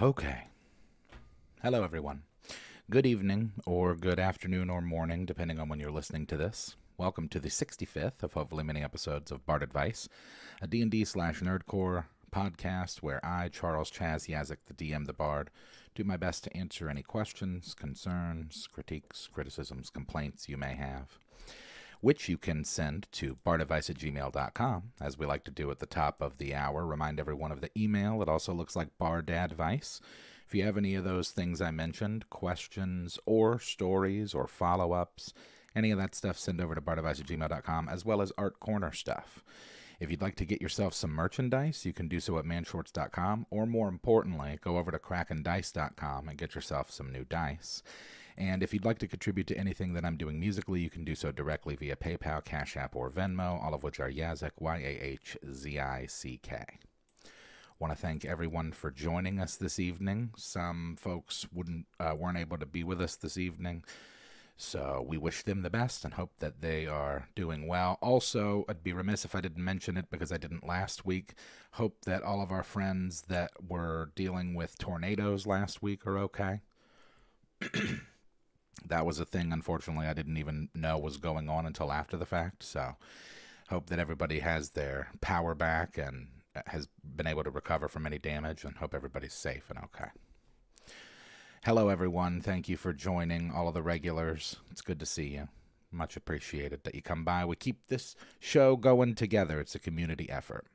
Okay. Hello, everyone. Good evening, or good afternoon, or morning, depending on when you're listening to this. Welcome to the 65th of hopefully many episodes of Bardadvice, a D&D/Nerdcore podcast where I, Charles Chaz Yazik, the DM, the Bard, do my best to answer any questions, concerns, critiques, criticisms, complaints you may have, which you can send to bardadvice@gmail.com, as we like to do at the top of the hour. Remind everyone of the email. It also looks like bardadvice. If you have any of those things I mentioned, questions or stories or follow-ups, any of that stuff, send over to bardadvice@gmail.com, as well as Art Corner stuff. If you'd like to get yourself some merchandise, you can do so at manshorts.com, or more importantly, go over to krakendice.com and get yourself some new dice. And if you'd like to contribute to anything that I'm doing musically, you can do so directly via PayPal, Cash App, or Venmo, all of which are Yazik, Y-A-H-Z-I-C-K. Want to thank everyone for joining us this evening. Some folks weren't able to be with us this evening, so we wish them the best and hope that they are doing well. Also, I'd be remiss if I didn't mention it because I didn't last week. Hope that all of our friends that were dealing with tornadoes last week are okay. That was a thing, unfortunately, I didn't even know was going on until after the fact. So hope that everybody has their power back and has been able to recover from any damage, and hope everybody's safe and okay. Hello, everyone. Thank you for joining, all of the regulars. It's good to see you. Much appreciated that you come by. We keep this show going together. It's a community effort.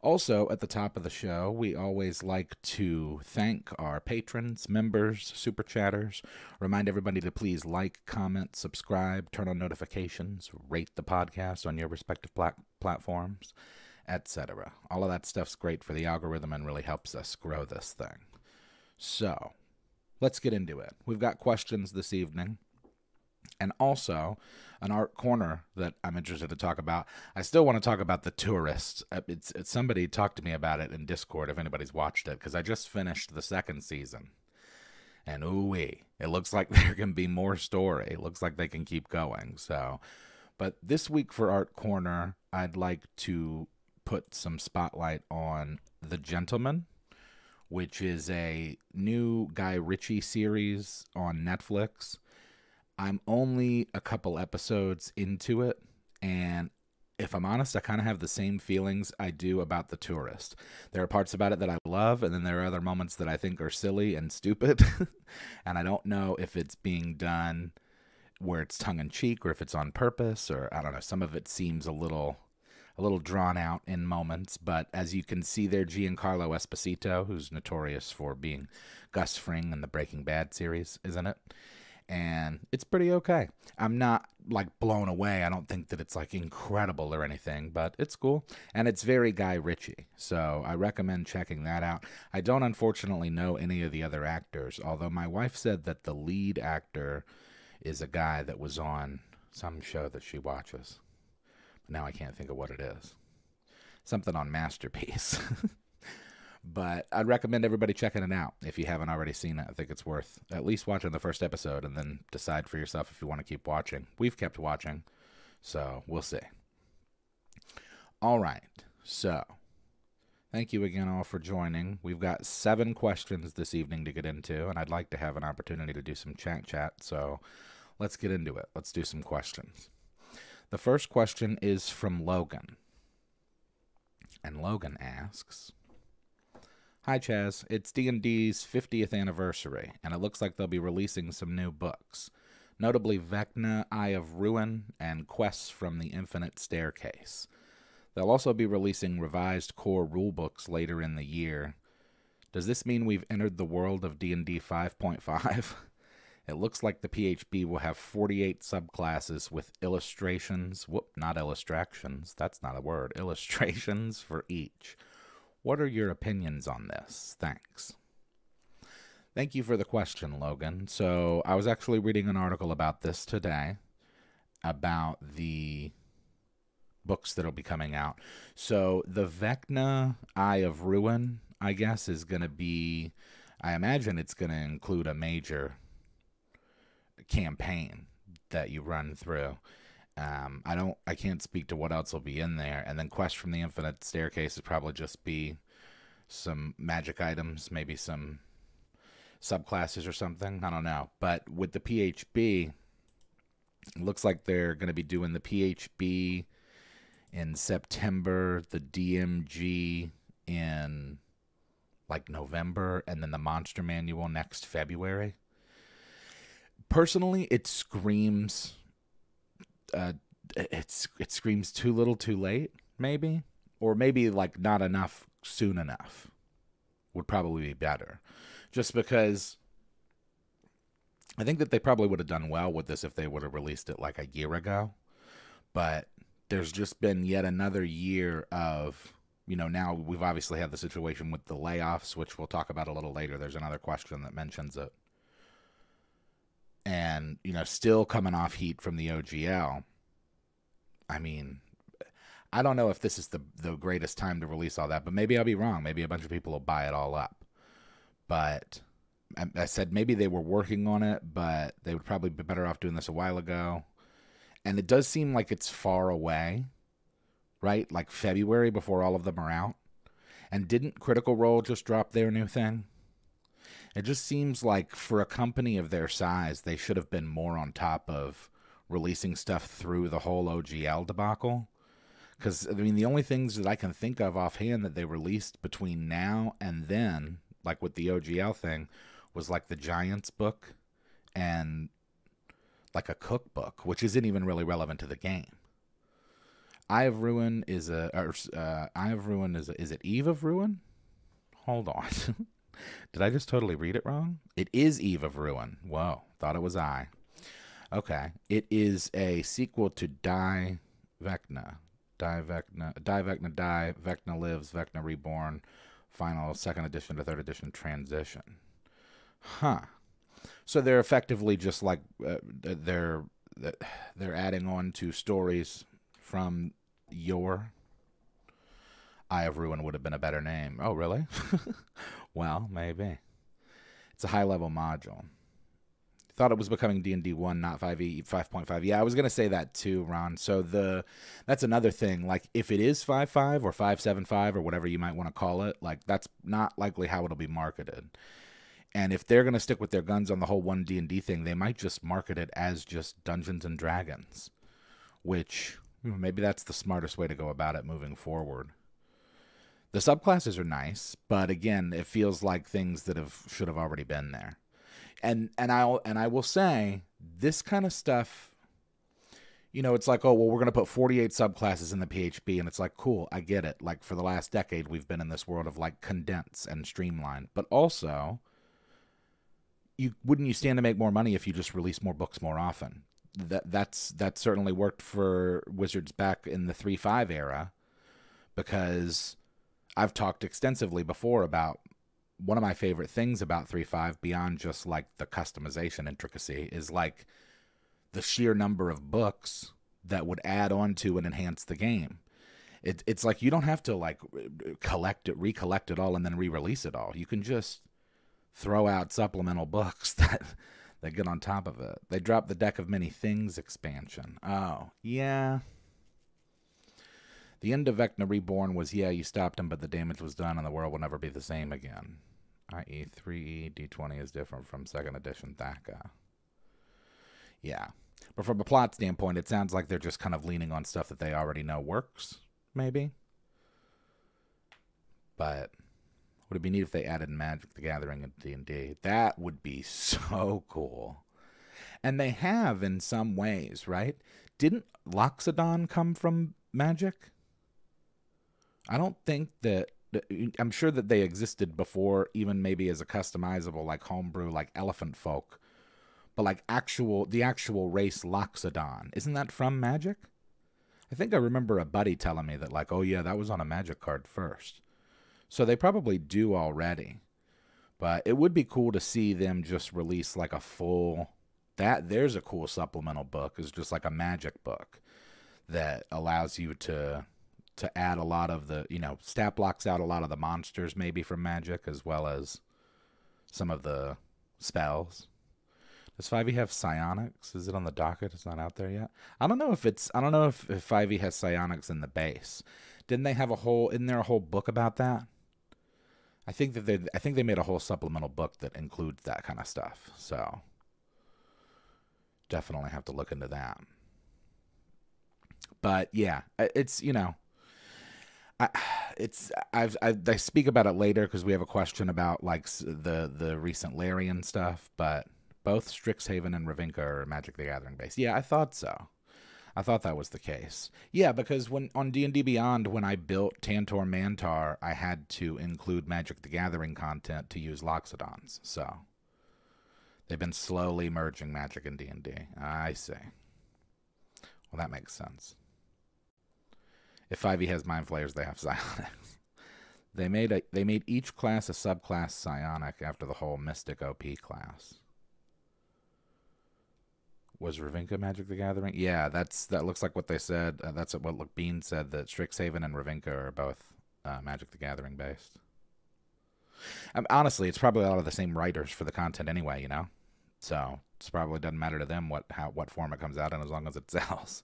Also, at the top of the show, we always like to thank our patrons, members, super chatters. Remind everybody to please like, comment, subscribe, turn on notifications, rate the podcast on your respective platforms, etc. All of that stuff's great for the algorithm and really helps us grow this thing. So, let's get into it. We've got questions this evening, and also an art corner that I'm interested to talk about. I still want to talk about The Tourist. It's somebody talked to me about it in Discord if anybody's watched it, because I just finished the second season. And ooh-wee, it looks like there can be more story. It looks like they can keep going. So, but this week for Art Corner, I'd like to put some spotlight on The Gentleman, which is a new Guy Ritchie series on Netflix. I'm only a couple episodes into it, and if I'm honest, I kind of have the same feelings I do about The Tourist. There are parts about it that I love, and then there are other moments that I think are silly and stupid, and I don't know if it's being done where it's tongue-in-cheek or if it's on purpose, or I don't know. Some of it seems a little drawn out in moments, but as you can see there, Giancarlo Esposito, who's notorious for being Gus Fring in the Breaking Bad series, is in it. And it's pretty okay. I'm not, like, blown away. I don't think that it's, like, incredible or anything, but it's cool. And it's very Guy Ritchie, so I recommend checking that out. I don't, unfortunately, know any of the other actors, although my wife said that the lead actor is a guy that was on some show that she watches. But now I can't think of what it is. Something on Masterpiece. But I'd recommend everybody checking it out if you haven't already seen it. I think it's worth at least watching the first episode and then decide for yourself if you want to keep watching. We've kept watching, so we'll see. All right, so thank you again all for joining. We've got 7 questions this evening to get into, and I'd like to have an opportunity to do some chat, so let's get into it. Let's do some questions. The first question is from Logan, and Logan asks, "Hi, Chaz. It's D&D's 50th anniversary, and it looks like they'll be releasing some new books, notably Vecna, Eye of Ruin, and Quests from the Infinite Staircase. They'll also be releasing revised core rulebooks later in the year. Does this mean we've entered the world of D&D 5.5? It looks like the PHB will have 48 subclasses with illustrations, not illustrations, that's not a word, illustrations for each. What are your opinions on this? Thanks." Thank you for the question, Logan. So I was actually reading an article about this today, about the books that will be coming out. So the Vecna Eye of Ruin, I guess, is going to be, I imagine it's going to include a major campaign that you run through. I can't speak to what else will be in there. And then Quest from the Infinite Staircase would probably just be some magic items, maybe some subclasses or something. I don't know. But with the PHB, it looks like they're going to be doing the PHB in September, the DMG in like November, and then the Monster Manual next February. Personally, it screams it screams too little too late, maybe. Or maybe like not enough soon enough would probably be better. Just because I think that they probably would have done well with this if they would have released it like a year ago. But there's just been yet another year of, now we've obviously had the situation with the layoffs, which we'll talk about a little later. There's another question that mentions it. And, still coming off heat from the OGL. I mean, I don't know if this is the greatest time to release all that, but maybe I'll be wrong. Maybe a bunch of people will buy it all up. But I said maybe they were working on it, but they would probably be better off doing this a while ago. And it does seem like it's far away, right? Like February before all of them are out. And didn't Critical Role just drop their new thing? It just seems like for a company of their size, they should have been more on top of releasing stuff through the whole OGL debacle. Because, I mean, the only things that I can think of offhand that they released between now and then, like with the OGL thing, was like the Giants book and like a cookbook, which isn't even really relevant to the game. Eye of Ruin is is it Eve of Ruin? Hold on. Did I just totally read it wrong? It is Eve of Ruin. Whoa, thought it was I. Okay. It is a sequel to Die Vecna. Die, Vecna Lives, Vecna Reborn, Final 2nd edition to 3rd edition transition. Huh. So they're effectively just like, they're adding on to stories from your... Eye of Ruin would have been a better name. Oh, really? Well, maybe. It's a high-level module. Thought it was becoming D&D 1, not 5.5. Yeah, I was going to say that too, Ron. So that's another thing. Like, if it is 5.5 or 5.75 or whatever you might want to call it, like, that's not likely how it'll be marketed. And if they're going to stick with their guns on the whole 1 D&D thing, they might just market it as just Dungeons and Dragons, which maybe that's the smartest way to go about it moving forward. The subclasses are nice, but again, it feels like things that should have already been there. And I will say, this kind of stuff, it's like, oh, well, we're going to put 48 subclasses in the PHB, and it's like, cool, I get it. Like, for the last decade, we've been in this world of, like, condense and streamline. But also, wouldn't you stand to make more money if you just release more books more often? That certainly worked for Wizards back in the 3.5 era, because I've talked extensively before about one of my favorite things about 3.5, beyond just like the customization intricacy, is like the sheer number of books that would add on to and enhance the game. It's like you don't have to like recollect it all and then re-release it all. You can just throw out supplemental books that get on top of it. They dropped the Deck of Many Things expansion. Oh, yeah. The end of Vecna Reborn was, you stopped him, but the damage was done, and the world will never be the same again. I.e., 3E D20 is different from 2nd edition Thaka. Yeah. But from a plot standpoint, it sounds like they're just kind of leaning on stuff that they already know works, maybe. But would it be neat if they added Magic the Gathering and D&D? That would be so cool. And they have in some ways, right? Didn't Loxodon come from Magic? I don't think that... I'm sure that they existed before, even maybe as a customizable, like homebrew, like Elephant Folk. But like the actual race Loxodon, isn't that from Magic? I think I remember a buddy telling me that, like, oh yeah, that was on a Magic card first. So they probably do already. But it would be cool to see them just release like a full... There's a cool supplemental book. It's just like a Magic book that allows you to add a lot of the, stat blocks out a lot of the monsters maybe from Magic, as well as some of the spells. Does 5e have psionics? Is it on the docket? It's not out there yet. I don't know if 5e has psionics in the base. Isn't there a whole book about that? I think they made a whole supplemental book that includes that kind of stuff. So definitely have to look into that. But yeah, it's, you know, I speak about it later because we have a question about like the recent Larian stuff. But both Strixhaven and Ravinka are Magic the Gathering based. Yeah, I thought so. I thought that was the case. Yeah, because when on D&D Beyond, when I built Tantor Mantar, I had to include Magic the Gathering content to use Loxodons. So they've been slowly merging Magic and D&D. I see. Well, that makes sense. If 5e has Mind Flayers, they have Psionics. They made each class a subclass Psionic after the whole Mystic OP class. Was Ravinka Magic the Gathering? Yeah, that looks like what they said. That's what Bean said, that Strixhaven and Ravinka are both Magic the Gathering based. Honestly, it's probably a lot of the same writers for the content anyway, you know? So it probably doesn't matter to them what form it comes out in as long as it sells.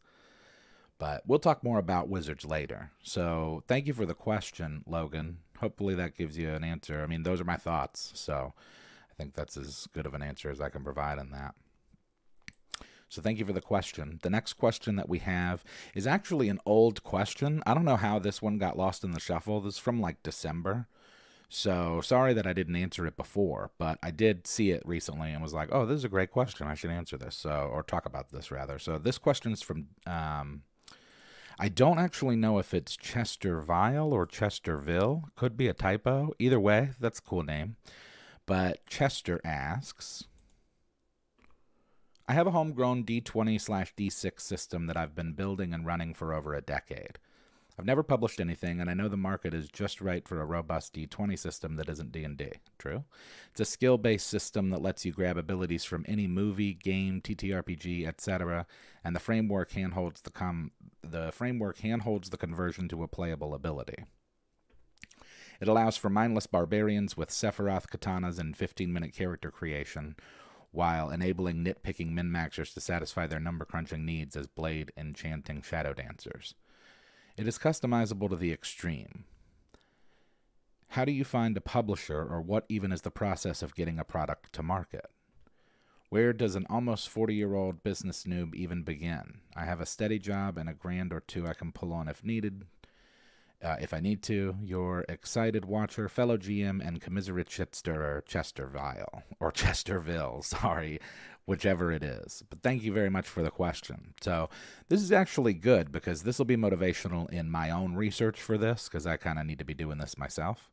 But we'll talk more about Wizards later. So thank you for the question, Logan. Hopefully that gives you an answer. I mean, those are my thoughts. So I think that's as good of an answer as I can provide on that. So thank you for the question. The next question that we have is actually an old question. I don't know how this one got lost in the shuffle. This is from like December. So sorry that I didn't answer it before, but I did see it recently and was like, oh, this is a great question. I should answer this, so, or talk about this rather. So this question is from, I don't actually know if it's Chesterville or Chesterville. Could be a typo. Either way, that's a cool name. But Chester asks, I have a homegrown D20/D6 system that I've been building and running for over a decade. I've never published anything, and I know the market is just right for a robust D20 system that isn't D&D. True. It's a skill-based system that lets you grab abilities from any movie, game, TTRPG, etc., and the framework handholds the conversion to a playable ability. It allows for mindless barbarians with Sephiroth katanas and 15-minute character creation, while enabling nitpicking min-maxers to satisfy their number-crunching needs as blade enchanting shadow dancers. It is customizable to the extreme. How do you find a publisher, or what even is the process of getting a product to market? Where does an almost 40-year-old business noob even begin? I have a steady job and a grand or two I can pull on if needed. If I need to, your excited watcher, fellow GM, and commiserate shitstirrer, Chesterville, sorry, whichever it is. But thank you very much for the question. So this is actually good because this will be motivational in my own research for this, because I kind of need to be doing this myself.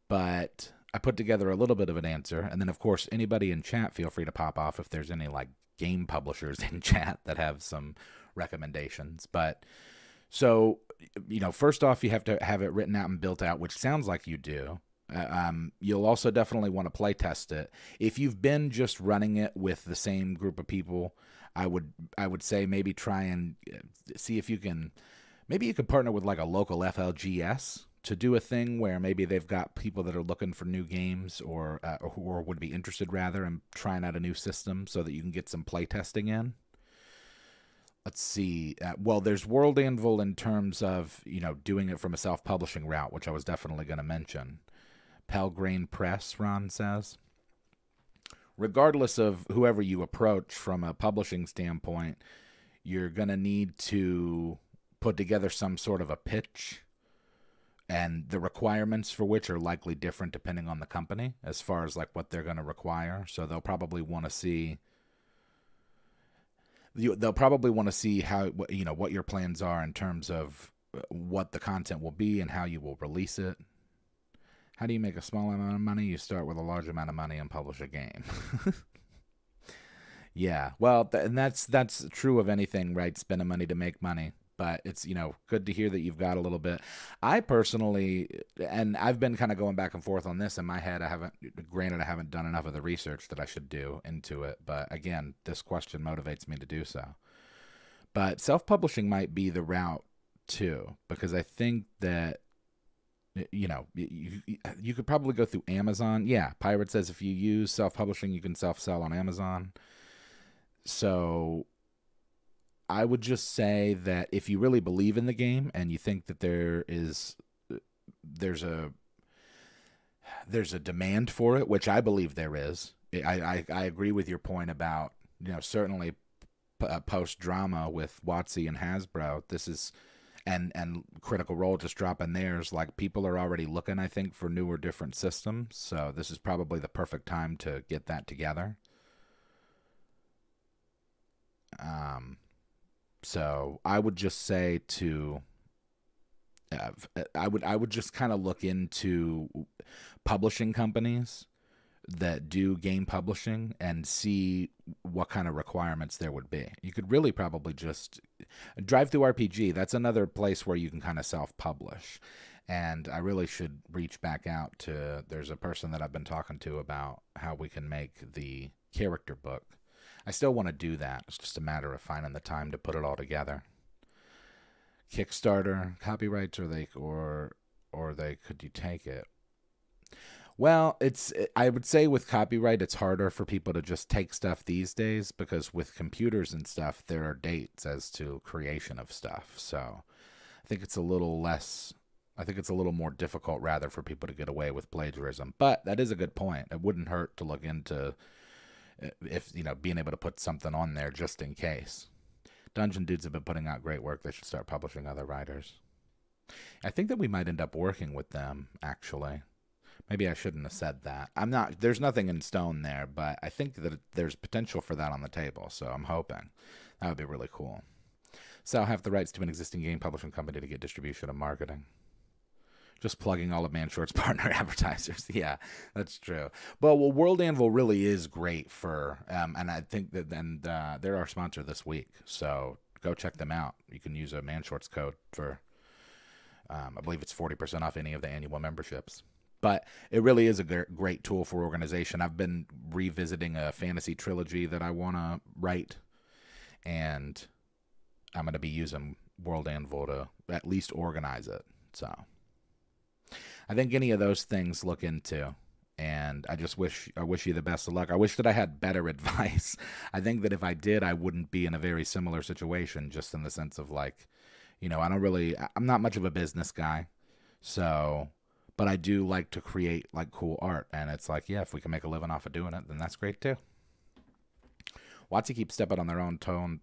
But I put together a little bit of an answer, and then of course anybody in chat, feel free to pop off if there's any like game publishers in chat that have some recommendations. But so, you know, first off, you have to have it written out and built out, which sounds like you do. You'll also definitely want to play test it. If you've been just running it with the same group of people, I would say maybe try and see if you can, maybe you could partner with like a local FLGS to do a thing where maybe they've got people that are looking for new games or would be interested rather in trying out a new system so that you can get some play testing in. Let's see. Well, there's World Anvil in terms of, you know, doing it from a self-publishing route, which I was definitely going to mention. Pelgrane Press, Ron says. Regardless of whoever you approach from a publishing standpoint, you're going to need to put together some sort of a pitch, and the requirements for which are likely different depending on the company as far as like what they're going to require. So they'll probably want to see how, you know, what your plans are in terms of what the content will be and how you will release it. How do you make a small amount of money? You start with a large amount of money and publish a game. Yeah, well, and that's true of anything, right? Spending money to make money. But it's, you know, good to hear that you've got a little bit. I personally, and I've been kind of going back and forth on this in my head. I haven't done enough of the research that I should do into it. But again, this question motivates me to do so. But self-publishing might be the route too, because I think that, you know, you could probably go through Amazon. Yeah, Pirate says if you use self-publishing, you can self-sell on Amazon. So I would just say that if you really believe in the game and you think that there's a, there's a demand for it, which I believe there is. I agree with your point about, certainly post-drama with WotC and Hasbro. This is, and Critical Role just dropping theirs. Like, people are already looking, I think, for newer, different systems. So this is probably the perfect time to get that together. So I would just say to, I would just kind of look into publishing companies that do game publishing and see what kind of requirements there would be. You could really probably just Drive Through RPG. That's another place where you can kind of self-publish. And I really should reach back out to, there's a person that I've been talking to about how we can make the character book. I still want to do that. It's just a matter of finding the time to put it all together. Kickstarter, copyrights, or could you take it? Well, I would say with copyright, it's harder for people to just take stuff these days, because with computers and stuff, there are dates as to creation of stuff. So I think it's a little more difficult rather for people to get away with plagiarism. But that is a good point. It wouldn't hurt to look into being able to put something on there just in case. Dungeon Dudes have been putting out great work. They should start publishing other writers. I think that we might end up working with them, actually. Maybe I shouldn't have said that. There's nothing in stone there, but I think that there's potential for that on the table, so I'm hoping. That would be really cool. Sell half the rights to an existing game publishing company to get distribution and marketing. Just plugging all of Manshort's partner advertisers. Yeah, that's true. But World Anvil really is great for, and I think that they're our sponsor this week. So go check them out. You can use a Manshort's code for, I believe it's 40% off any of the annual memberships. But it really is a great tool for organization. I've been revisiting a fantasy trilogy that I want to write, and I'm going to be using World Anvil to at least organize it. So I think any of those things look into, and I wish you the best of luck. I wish that I had better advice. I think that if I did, I wouldn't be in a very similar situation, just in the sense of, like, I'm not much of a business guy, but I do like to create, like, cool art, and it's like, yeah, if we can make a living off of doing it, then that's great too. WotC keeps stepping on their own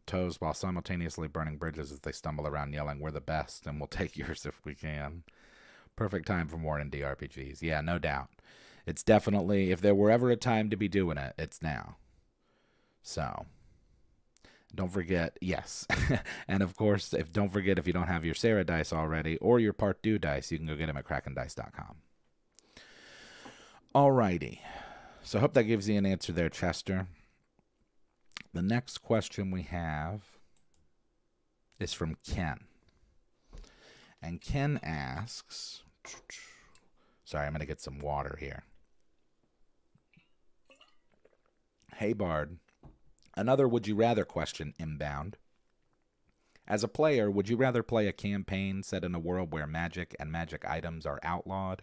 toes while simultaneously burning bridges as they stumble around yelling, "We're the best, and we'll take yours if we can." Perfect time for more indie RPGs. Yeah, no doubt. It's definitely, if there were ever a time to be doing it, it's now. So, don't forget, yes. And of course, don't forget, if you don't have your Sarah dice already, or your Part 2 dice, you can go get them at krakendice.com. Alrighty. So I hope that gives you an answer there, Chester. The next question we have is from Ken. And Ken asks, sorry, I'm going to get some water here. Hey, Bard. Another would you rather question inbound. As a player, would you rather play a campaign set in a world where magic and magic items are outlawed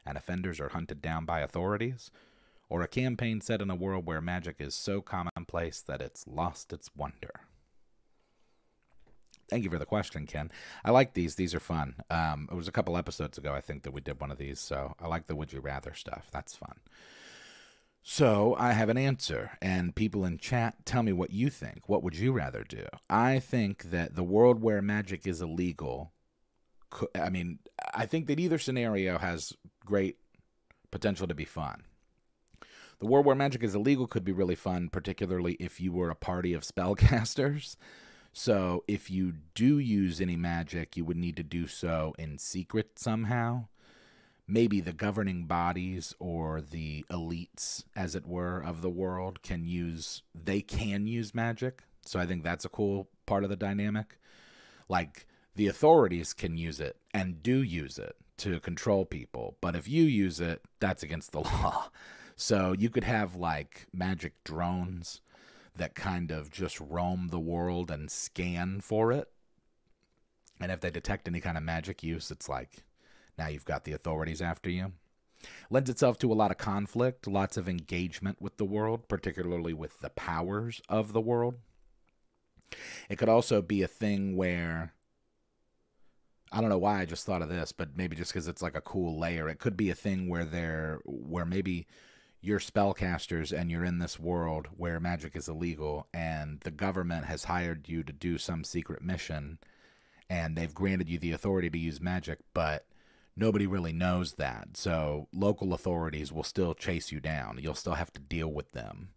and offenders are hunted down by authorities? Or a campaign set in a world where magic is so commonplace that it's lost its wonder? Thank you for the question, Ken. I like these. These are fun. It was a couple episodes ago, I think, that we did one of these, so I like the would you rather stuff. That's fun. So I have an answer, and people in chat, tell me what you think. What would you rather do? I think that the world where magic is illegal, I think that either scenario has great potential to be fun. The world where magic is illegal could be really fun, particularly if you were a party of spellcasters. So if you do use any magic, you would need to do so in secret somehow. Maybe the governing bodies or the elites, as it were, of the world can use magic. So I think that's a cool part of the dynamic. Like, the authorities can use it and do use it to control people. But if you use it, that's against the law. So you could have, like, magic drones that kind of just roam the world and scan for it. And if they detect any kind of magic use, it's like, now you've got the authorities after you. Lends itself to a lot of conflict, lots of engagement with the world, particularly with the powers of the world. It could also be a thing where I don't know why I just thought of this, but maybe just because it's like a cool layer. It could be a thing where maybe you're spellcasters and you're in this world where magic is illegal, and the government has hired you to do some secret mission, and they've granted you the authority to use magic, but nobody really knows that. So local authorities will still chase you down. You'll still have to deal with them,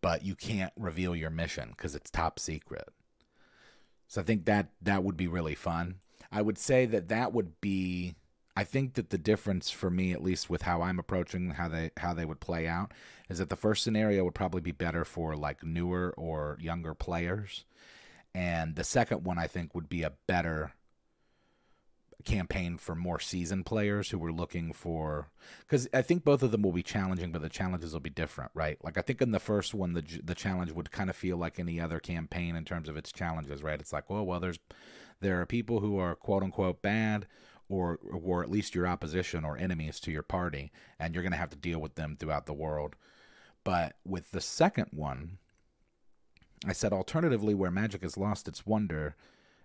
but you can't reveal your mission because it's top secret. So I think that would be really fun. I would say that would be, I think that the difference for me, at least with how I'm approaching how they would play out, is that the first scenario would probably be better for like newer or younger players. And the second one, I think, would be a better campaign for more seasoned players who were looking for, because I think both of them will be challenging, but the challenges will be different, right? Like I think in the first one, the challenge would kind of feel like any other campaign in terms of its challenges, right? It's like, well, there are people who are quote unquote bad, or at least your opposition or enemies to your party, and you're going to have to deal with them throughout the world. But with the second one, I said alternatively, where magic has lost its wonder,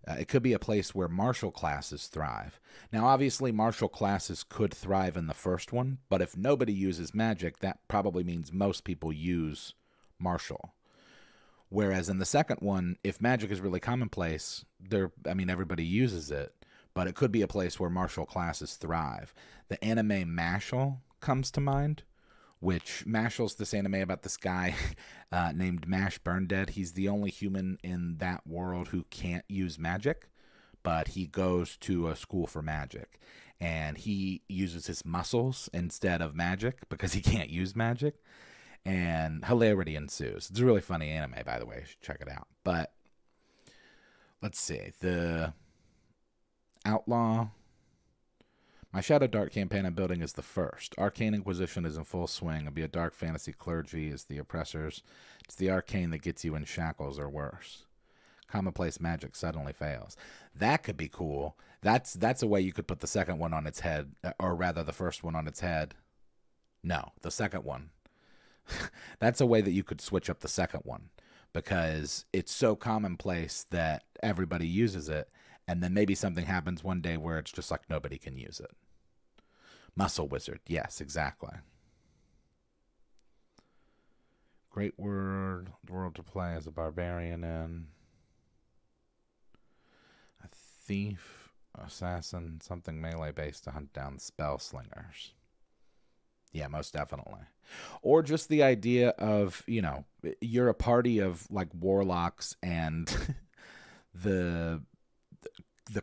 it could be a place where martial classes thrive. Now, obviously, martial classes could thrive in the first one, but if nobody uses magic, that probably means most people use martial. Whereas in the second one, if magic is really commonplace, everybody uses it, but it could be a place where martial classes thrive. The anime Mashal comes to mind, which Mashal's this anime about this guy named Mash Burndead. He's the only human in that world who can't use magic, but he goes to a school for magic, and he uses his muscles instead of magic because he can't use magic, and hilarity ensues. It's a really funny anime, by the way. You should check it out. But let's see. The Outlaw... My Shadow Dark campaign I'm building is the first. Arcane Inquisition is in full swing. It'll be a dark fantasy clergy as the oppressors. It's the arcane that gets you in shackles or worse. Commonplace magic suddenly fails. That could be cool. That's a way you could put the second one on its head, or rather the first one on its head. No, the second one. That's a way that you could switch up the second one, because it's so commonplace that everybody uses it, and then maybe something happens one day where it's just like nobody can use it. Muscle Wizard. Yes, exactly. Great world to play as a barbarian in. A thief, assassin, something melee based to hunt down spell slingers. Yeah, most definitely. Or just the idea of, you're a party of like warlocks, and the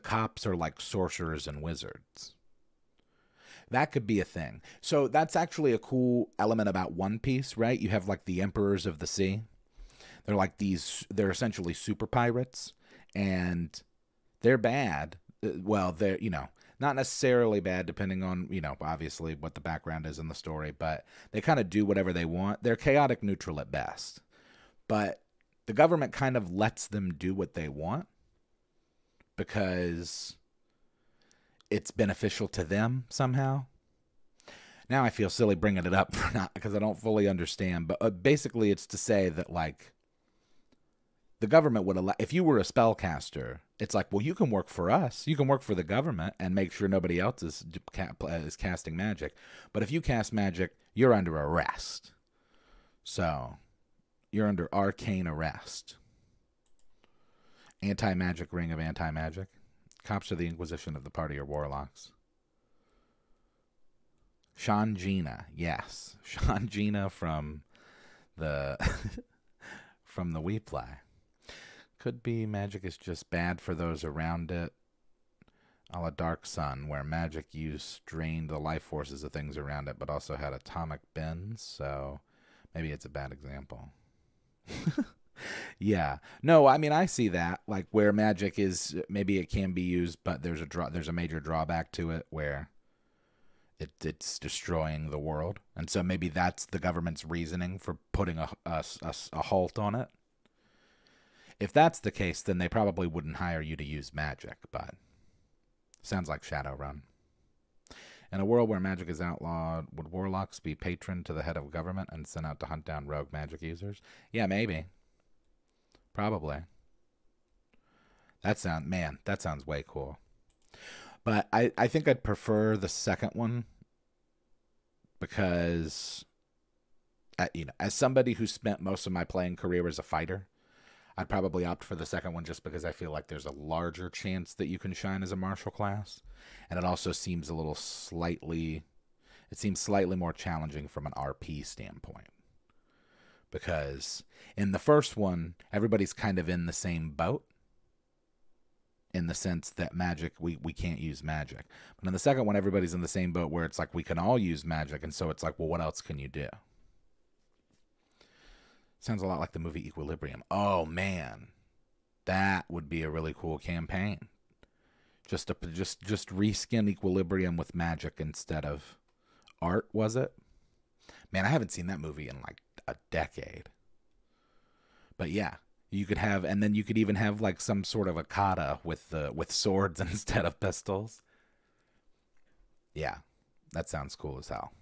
cops are like sorcerers and wizards. That could be a thing. So that's actually a cool element about One Piece, right? You have like the Emperors of the Sea. They're essentially super pirates, and they're bad. Well, they're, not necessarily bad depending on, obviously what the background is in the story, but they kind of do whatever they want. They're chaotic neutral at best. But the government kind of lets them do what they want because it's beneficial to them somehow. Now I feel silly bringing it up because I don't fully understand, but basically it's to say that like the government would allow, if you were a spellcaster, it's like, well, you can work for us, you can work for the government and make sure nobody else is casting magic. But if you cast magic, you're under arrest. So you're under arcane arrest. Anti-magic ring of anti-magic. Cops of the Inquisition of the party are warlocks. Shangina, yes. Shangina from the from the We Play. Could be magic is just bad for those around it. A la Dark Sun, where magic use drained the life forces of things around it, but also had atomic bends, so maybe it's a bad example. Yeah. No, I mean, I see that, like where magic is, maybe it can be used, but there's a major drawback to it where it's destroying the world. And so maybe that's the government's reasoning for putting a halt on it. If that's the case, then they probably wouldn't hire you to use magic, but sounds like Shadowrun. In a world where magic is outlawed, would warlocks be patron to the head of government and sent out to hunt down rogue magic users? Yeah, maybe. Probably. That sounds way cool. But I think I'd prefer the second one because, as somebody who spent most of my playing career as a fighter, I'd probably opt for the second one just because I feel like there's a larger chance that you can shine as a martial class. And it also seems it seems slightly more challenging from an RP standpoint. Because in the first one, everybody's kind of in the same boat in the sense that magic, we can't use magic. But in the second one, everybody's in the same boat where it's like we can all use magic. And so it's like, well, what else can you do? Sounds a lot like the movie Equilibrium. Oh, man. That would be a really cool campaign. Just reskin Equilibrium with magic instead of art, was it? Man, I haven't seen that movie in like a decade. But yeah, you could have, and then you could even have like some sort of a kata with swords instead of pistols. Yeah, that sounds cool as hell.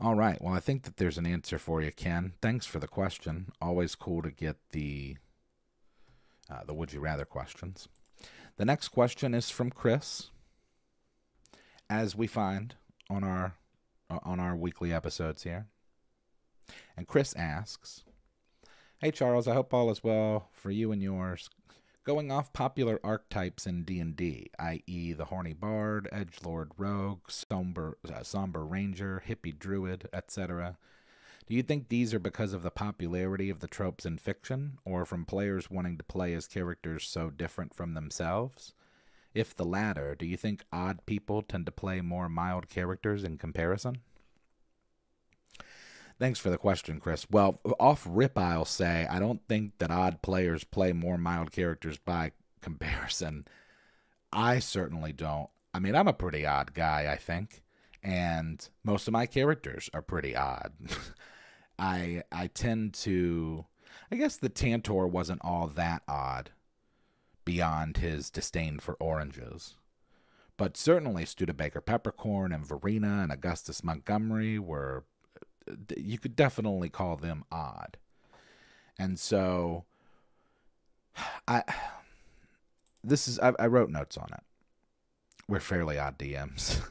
All right, well, I think that there's an answer for you, Ken. Thanks for the question. Always cool to get the Would You Rather questions. The next question is from Chris, as we find on our weekly episodes here. And Chris asks, "Hey Charles, I hope all is well for you and yours. Going off popular archetypes in D&D, i.e. the horny bard, edgelord rogue, somber ranger, hippie druid, etc. Do you think these are because of the popularity of the tropes in fiction, or from players wanting to play as characters so different from themselves? If the latter, do you think odd people tend to play more mild characters in comparison?" Thanks for the question, Chris. Well, off rip, I'll say I don't think that odd players play more mild characters by comparison. I certainly don't. I mean, I'm a pretty odd guy, I think, and most of my characters are pretty odd. I tend to... I guess the Tantor wasn't all that odd beyond his disdain for oranges. But certainly Studebaker Peppercorn and Verena and Augustus Montgomery were... you could definitely call them odd. And so I wrote notes on it. We're fairly odd DMs.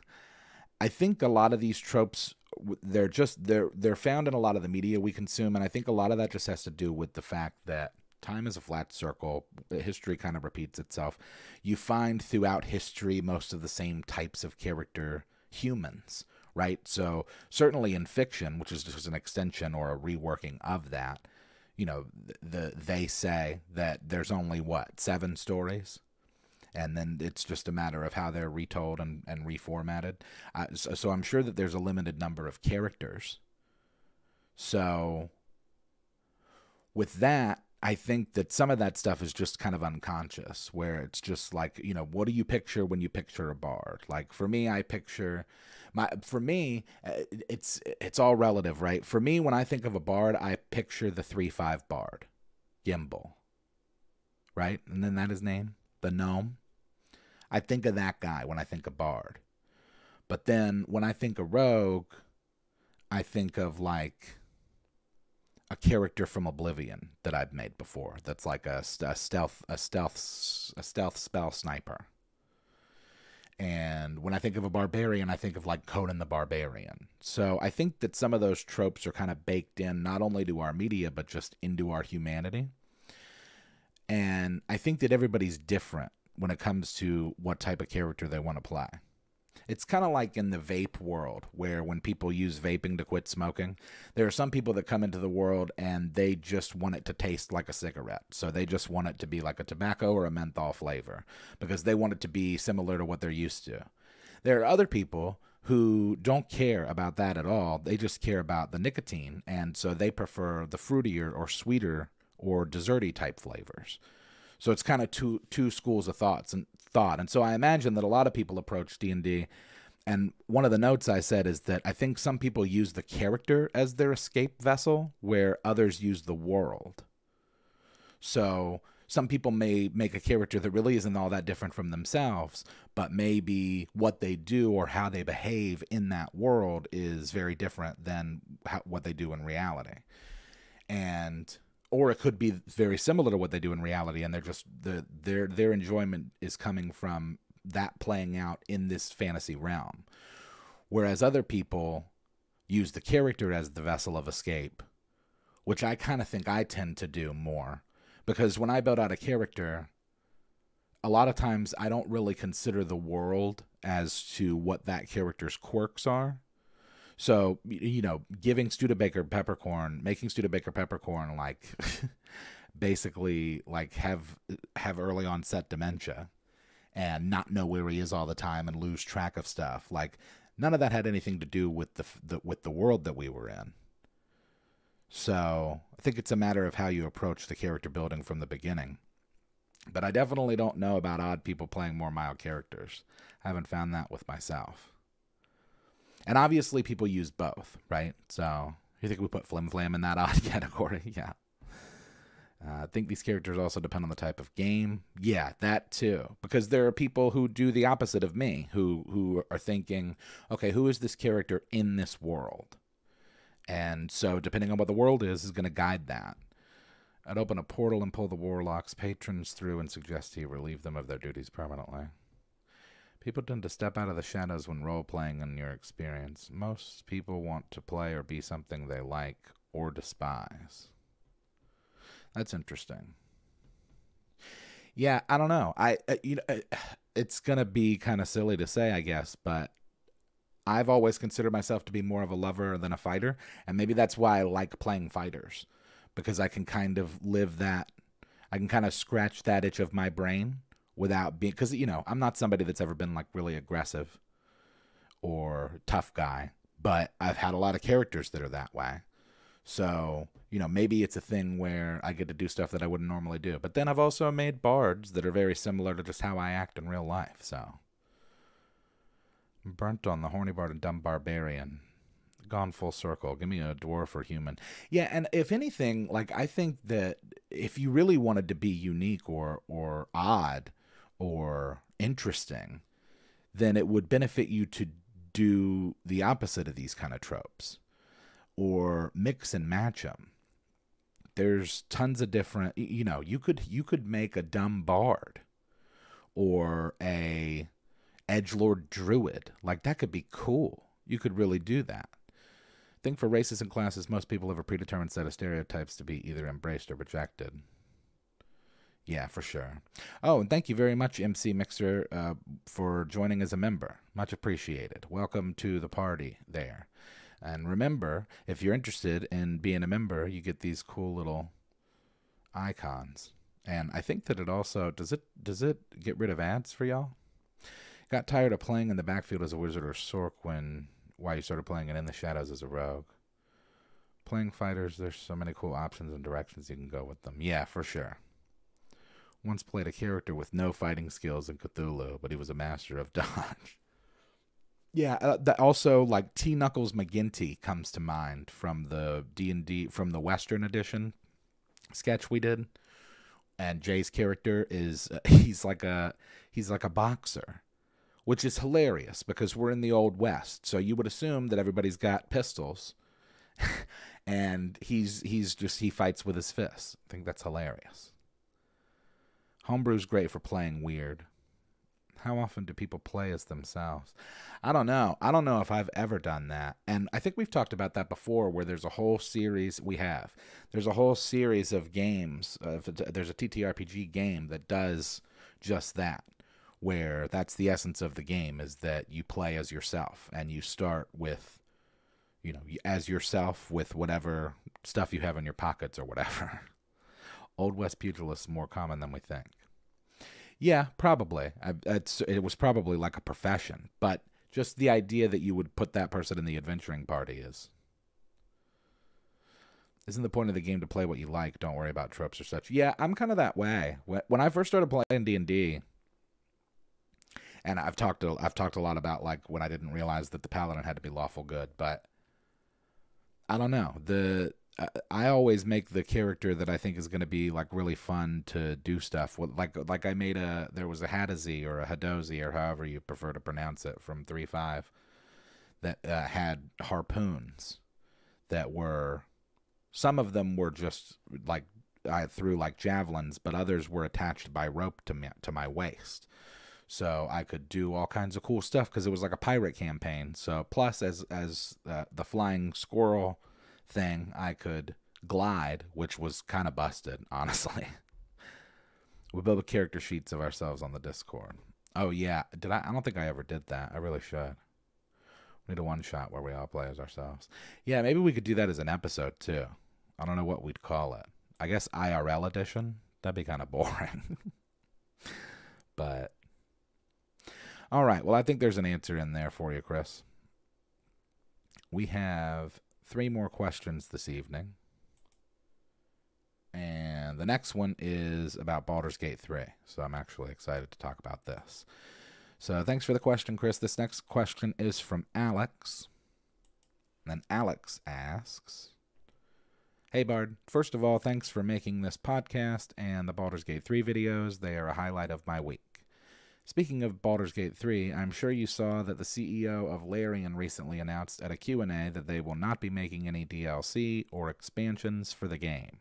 I think a lot of these tropes, they're found in a lot of the media we consume, and I think a lot of that just has to do with the fact that time is a flat circle. History kind of repeats itself. You find throughout history most of the same types of character humans, right? So certainly in fiction, which is just an extension or a reworking of that, they say that there's only, 7 stories? And then it's just a matter of how they're retold and reformatted. So I'm sure that there's a limited number of characters. So with that, I think that some of that stuff is just kind of unconscious, where it's just like, what do you picture when you picture a bard? Like for me, it's all relative, right? For me, when I think of a bard, I picture the 3/5 bard, Gimbal, right? And then that his name, the gnome. I think of that guy when I think of bard. But then when I think of rogue, I think of like a character from Oblivion that I've made before. That's like a stealth spell sniper. And when I think of a barbarian, I think of like Conan the Barbarian. So I think that some of those tropes are kind of baked in not only to our media, but just into our humanity. And I think that everybody's different when it comes to what type of character they want to play. It's kind of like in the vape world, where when people use vaping to quit smoking, there are some people that come into the world and they just want it to taste like a cigarette. So they just want it to be like a tobacco or a menthol flavor because they want it to be similar to what they're used to. There are other people who don't care about that at all. They just care about the nicotine, and so they prefer the fruitier or sweeter or desserty type flavors. So it's kind of two schools of thought. And so I imagine that a lot of people approach D&D, and one of the notes I said is that I think some people use the character as their escape vessel, where others use the world. So some people may make a character that really isn't all that different from themselves, but maybe what they do or how they behave in that world is very different than what they do in reality. or it could be very similar to what they do in reality, and they're just their enjoyment is coming from that playing out in this fantasy realm. Whereas other people use the character as the vessel of escape, which I kind of think I tend to do more. Because when I build out a character, a lot of times I don't really consider the world as to what that character's quirks are. So, you know, giving Studebaker peppercorn, making Studebaker peppercorn, like, basically, like, have early onset dementia and not know where he is all the time and lose track of stuff. Like, none of that had anything to do with the world that we were in. So I think it's a matter of how you approach the character building from the beginning. But I definitely don't know about odd people playing more mild characters. I haven't found that with myself. And obviously people use both, right? So you think we put Flim Flam in that odd category? Yeah. I think these characters also depend on the type of game. Yeah, that too. Because there are people who do the opposite of me, who are thinking, okay, who is this character in this world? And so depending on what the world is going to guide that. I'd open a portal and pull the warlock's patrons through and suggest he relieve them of their duties permanently. People tend to step out of the shadows when role-playing in your experience. Most people want to play or be something they like or despise. That's interesting. Yeah, I don't know. It's going to be kind of silly to say, I guess, but I've always considered myself to be more of a lover than a fighter, and maybe that's why I like playing fighters, because I can kind of live that, I can kind of scratch that itch of my brain without being, because, you know, I'm not somebody that's ever been, like, really aggressive or tough guy, but I've had a lot of characters that are that way. So, you know, maybe it's a thing where I get to do stuff that I wouldn't normally do. But then I've also made bards that are very similar to just how I act in real life, so. Burnt on the horny bard and dumb barbarian. Gone full circle. Give me a dwarf or human. Yeah, and if anything, like, I think that if you really wanted to be unique or odd or interesting, then it would benefit you to do the opposite of these kind of tropes, or mix and match them. There's tons of different, you know, you could make a dumb bard or a Edgelord Druid. Like, that could be cool. You could really do that. I think for races and classes, most people have a predetermined set of stereotypes to be either embraced or rejected. Yeah, for sure. Oh, and thank you very much, MC Mixer, for joining as a member. Much appreciated. Welcome to the party there. And remember, if you're interested in being a member, you get these cool little icons. And I think that it also, does it get rid of ads for y'all? Got tired of playing in the backfield as a wizard or sork why you started playing it in the shadows as a rogue. Playing fighters, there's so many cool options and directions you can go with them. Yeah, for sure. Once played a character with no fighting skills in Cthulhu, but he was a master of dodge. Yeah, that also, like, T. Knuckles McGinty comes to mind from the D&D, from the Western edition sketch we did. And Jay's character is, he's like a boxer, which is hilarious because we're in the Old West. So you would assume that everybody's got pistols and he fights with his fists. I think that's hilarious. Homebrew's great for playing weird. How often do people play as themselves? I don't know. I don't know if I've ever done that. And I think we've talked about that before, where there's a whole series There's a whole series of games. There's a TTRPG game that does just that, where that's the essence of the game, is that you play as yourself and you start with, you know, as yourself with whatever stuff you have in your pockets or whatever. Old West pugilists more common than we think. Yeah, probably. It was probably like a profession, but just the idea that you would put that person in the adventuring party isn't the point of the game to play what you like. Don't worry about tropes or such. Yeah, I'm kind of that way. When I first started playing D&D, and I've talked a lot about, like, when I didn't realize that the paladin had to be lawful good, but I don't know. I always make the character that I think is going to be, like, really fun to do stuff with. Like I made there was a Hadazi or a Hadozi or however you prefer to pronounce it from 3.5 that had harpoons that were, some of them were just like I threw like javelins, but others were attached by rope to my waist. So I could do all kinds of cool stuff because it was like a pirate campaign. So plus, as the flying squirrel thing, I could glide, which was kind of busted, honestly. We built character sheets of ourselves on the Discord. Oh yeah, did I? I don't think I ever did that. I really should. We need a one shot where we all play as ourselves. Yeah, maybe we could do that as an episode too. I don't know what we'd call it. I guess IRL edition. That'd be kind of boring. But all right. Well, I think there's an answer in there for you, Chris. We have 3 more questions this evening. And the next one is about Baldur's Gate 3. So I'm actually excited to talk about this. So thanks for the question, Chris. This next question is from Alex. And Alex asks, hey, Bard. First of all, thanks for making this podcast and the Baldur's Gate 3 videos. They are a highlight of my week. Speaking of Baldur's Gate 3, I'm sure you saw that the CEO of Larian recently announced at a Q&A that they will not be making any DLC or expansions for the game.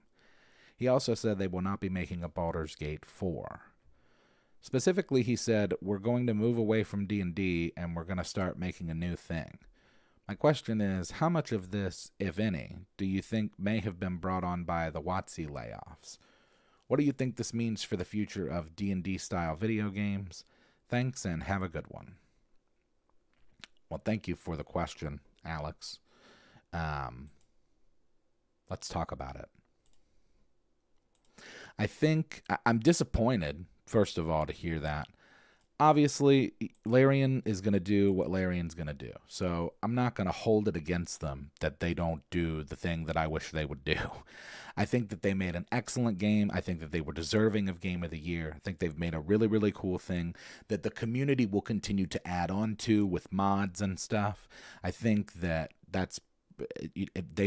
He also said they will not be making a Baldur's Gate 4. Specifically, he said, we're going to move away from D&D and we're going to start making a new thing. My question is, how much of this, if any, do you think may have been brought on by the WotC layoffs? What do you think this means for the future of D&D style video games? Thanks and have a good one. Well, thank you for the question, Alex. Let's talk about it. I think I'm disappointed, first of all, to hear that. Obviously, Larian is going to do what Larian's going to do. So I'm not going to hold it against them that they don't do the thing that I wish they would do. I think that they made an excellent game. I think that they were deserving of Game of the Year. I think they've made a really, really cool thing that the community will continue to add on to with mods and stuff. I think they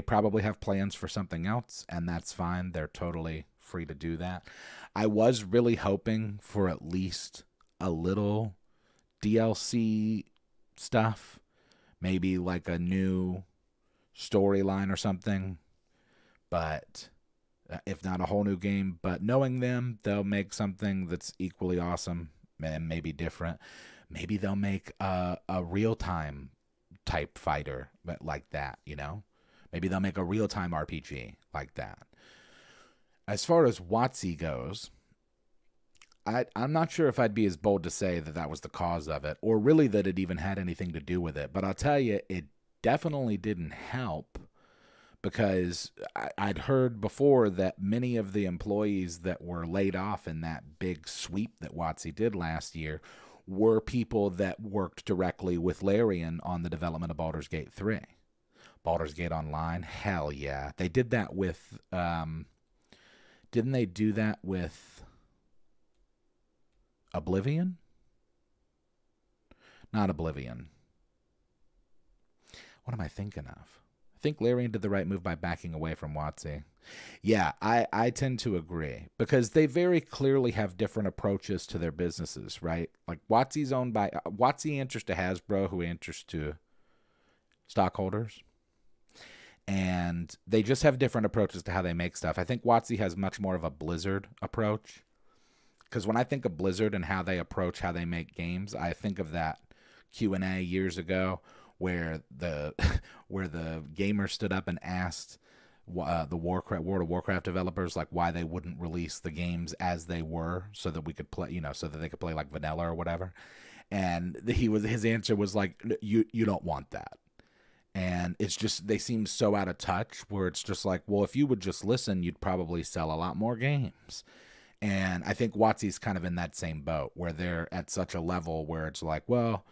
probably have plans for something else, and that's fine. They're totally free to do that. I was really hoping for at least a little DLC stuff, maybe like a new storyline or something, but if not a whole new game. But knowing them, they'll make something that's equally awesome and maybe different. Maybe they'll make a real-time type fighter like that, you know? Maybe they'll make a real-time RPG like that. As far as WotC goes, I'm not sure if I'd be as bold to say that that was the cause of it, or really that it even had anything to do with it. But I'll tell you, it definitely didn't help, because I'd heard before that many of the employees that were laid off in that big sweep that WotC did last year were people that worked directly with Larian on the development of Baldur's Gate 3. Baldur's Gate Online, hell yeah. They did that with... didn't they do that with Oblivion? Not Oblivion. What am I thinking of? I think Larian did the right move by backing away from WotC. Yeah, I tend to agree, because they very clearly have different approaches to their businesses, right? Like WotC's owned by... WotC answers to Hasbro, who answers to stockholders. And they just have different approaches to how they make stuff. I think WotC has much more of a Blizzard approach. Because when I think of Blizzard and how they approach how they make games, I think of that Q&A years ago where the gamer stood up and asked the World of Warcraft developers like why they wouldn't release the games as they were, so that we could play, you know, so that they could play like vanilla or whatever. And his answer was like, you don't want that. And it's just, they seem so out of touch, where it's just like, well, if you would just listen, you'd probably sell a lot more games. And I think WotC's kind of in that same boat, where they're at such a level where it's like, well,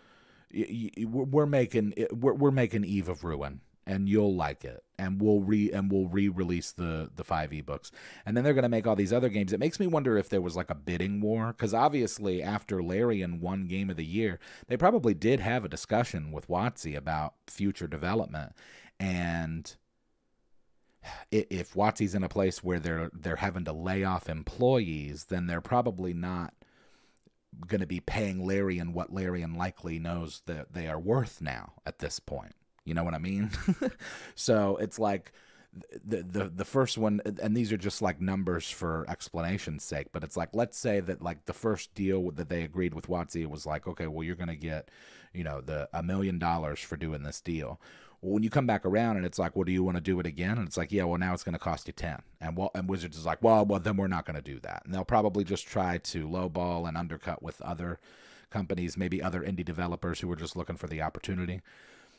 we're making Eve of Ruin, and you'll like it, and we'll re-release the 5 ebooks, and then they're going to make all these other games. It makes me wonder if there was like a bidding war, because obviously after Larian won Game of the Year, they probably did have a discussion with WotC about future development. And if WotC's in a place where they're having to lay off employees, then they're probably not going to be paying Larian what Larian likely knows that they are worth now at this point. You know what I mean? So it's like the first one, and these are just like numbers for explanation's sake, but it's like, let's say that like the first deal that they agreed with WotC was like, okay, well, you're going to get, the $1 million for doing this deal. Well, when you come back around and it's like, well, do you want to do it again? And it's like, yeah, well, now it's going to cost you 10. And Wizards is like, well, then we're not going to do that. And they'll probably just try to lowball and undercut with other companies, maybe other indie developers who are just looking for the opportunity.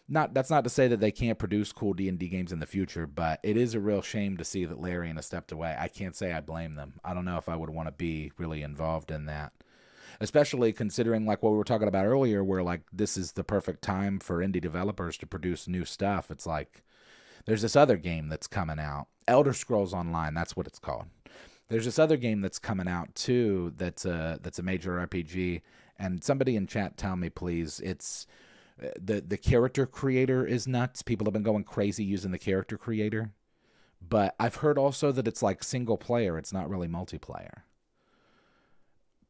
That's not to say that they can't produce cool D&D games in the future, but it is a real shame to see that Larian has stepped away. I can't say I blame them. I don't know if I would want to be really involved in that, especially considering like what we were talking about earlier, where like this is the perfect time for indie developers to produce new stuff. It's like there's this other game that's coming out, Elder Scrolls Online, that's what it's called. There's this other game that's coming out too that's a major RPG, and somebody in chat tell me please, it's the character creator is nuts. People have been going crazy using the character creator, but I've heard also that it's like single player, it's not really multiplayer.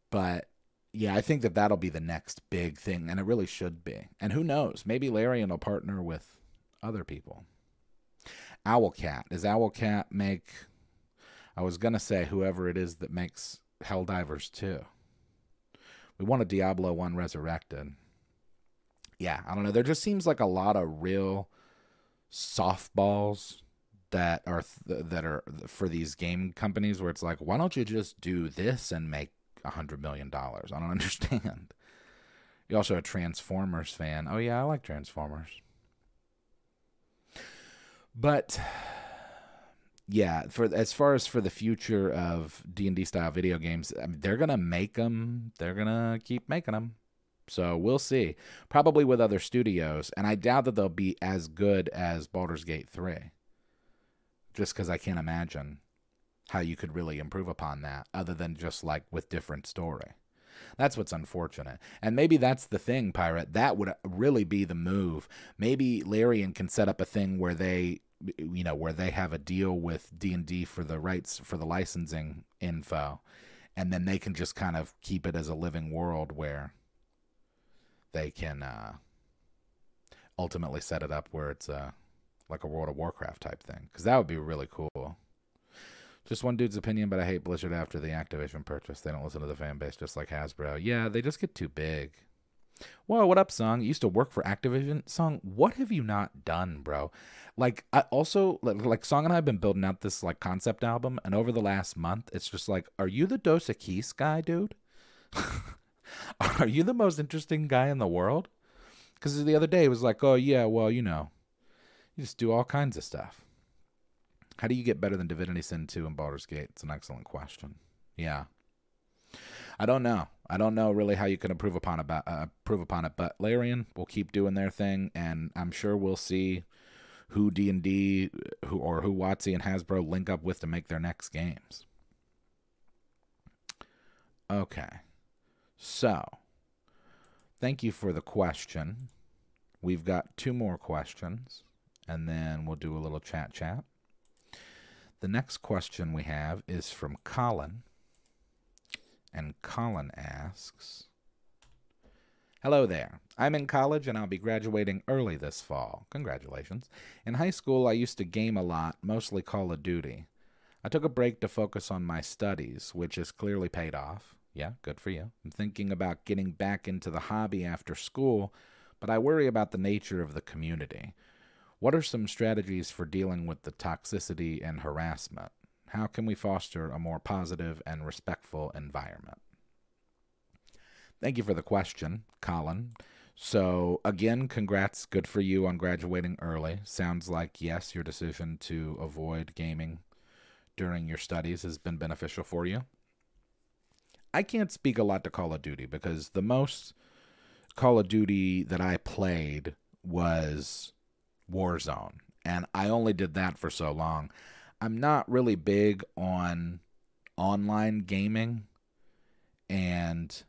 But yeah, I think that that'll be the next big thing, and it really should be. And who knows, maybe Larian will partner with other people. Owlcat, does Owlcat make, I was gonna say whoever it is that makes Helldivers 2. We want a Diablo 1 Resurrected. Yeah, I don't know. There just seems like a lot of real softballs that are for these game companies where it's like, why don't you just do this and make $100 million? I don't understand. You're also a Transformers fan. Oh yeah, I like Transformers. But yeah, as far as for the future of D&D style video games, I mean, they're gonna make them. They're gonna keep making them. So we'll see. Probably with other studios, and I doubt that they'll be as good as Baldur's Gate 3. Just because I can't imagine how you could really improve upon that, other than just like with different story. That's what's unfortunate. And maybe that's the thing, Pirate. That would really be the move. Maybe Larian can set up a thing where they, where they have a deal with D&D for the rights, for the licensing info, and then they can just kind of keep it as a living world where they can ultimately set it up where it's like a World of Warcraft type thing. Because that would be really cool. Just one dude's opinion, but I hate Blizzard after the Activision purchase. They don't listen to the fan base, just like Hasbro. Yeah, they just get too big. Whoa, what up, Song? You used to work for Activision? Song, what have you not done, bro? Like, I also, like Song and I have been building out this, like, concept album, and over the last month, it's just like, are you the Dos Equis guy, dude? Are you the most interesting guy in the world? Because the other day it was like, oh, yeah, well, you just do all kinds of stuff. How do you get better than Divinity Sin 2 and Baldur's Gate? It's an excellent question. Yeah. I don't know. I don't know really how you can improve upon it, but Larian will keep doing their thing, and I'm sure we'll see who D&D who WotC and Hasbro link up with to make their next games. Okay. So, thank you for the question. We've got 2 more questions, and then we'll do a little chat. The next question we have is from Colin, and Colin asks, hello there. I'm in college, and I'll be graduating early this fall. Congratulations. In high school, I used to game a lot, mostly Call of Duty. I took a break to focus on my studies, which has clearly paid off. Yeah, good for you. I'm thinking about getting back into the hobby after school, but I worry about the nature of the community. What are some strategies for dealing with the toxicity and harassment? How can we foster a more positive and respectful environment? Thank you for the question, Colin. So, again, congrats. Good for you on graduating early. Sounds like, yes, your decision to avoid gaming during your studies has been beneficial for you. I can't speak a lot to Call of Duty because the most Call of Duty that I played was Warzone, and I only did that for so long. I'm not really big on online gaming, and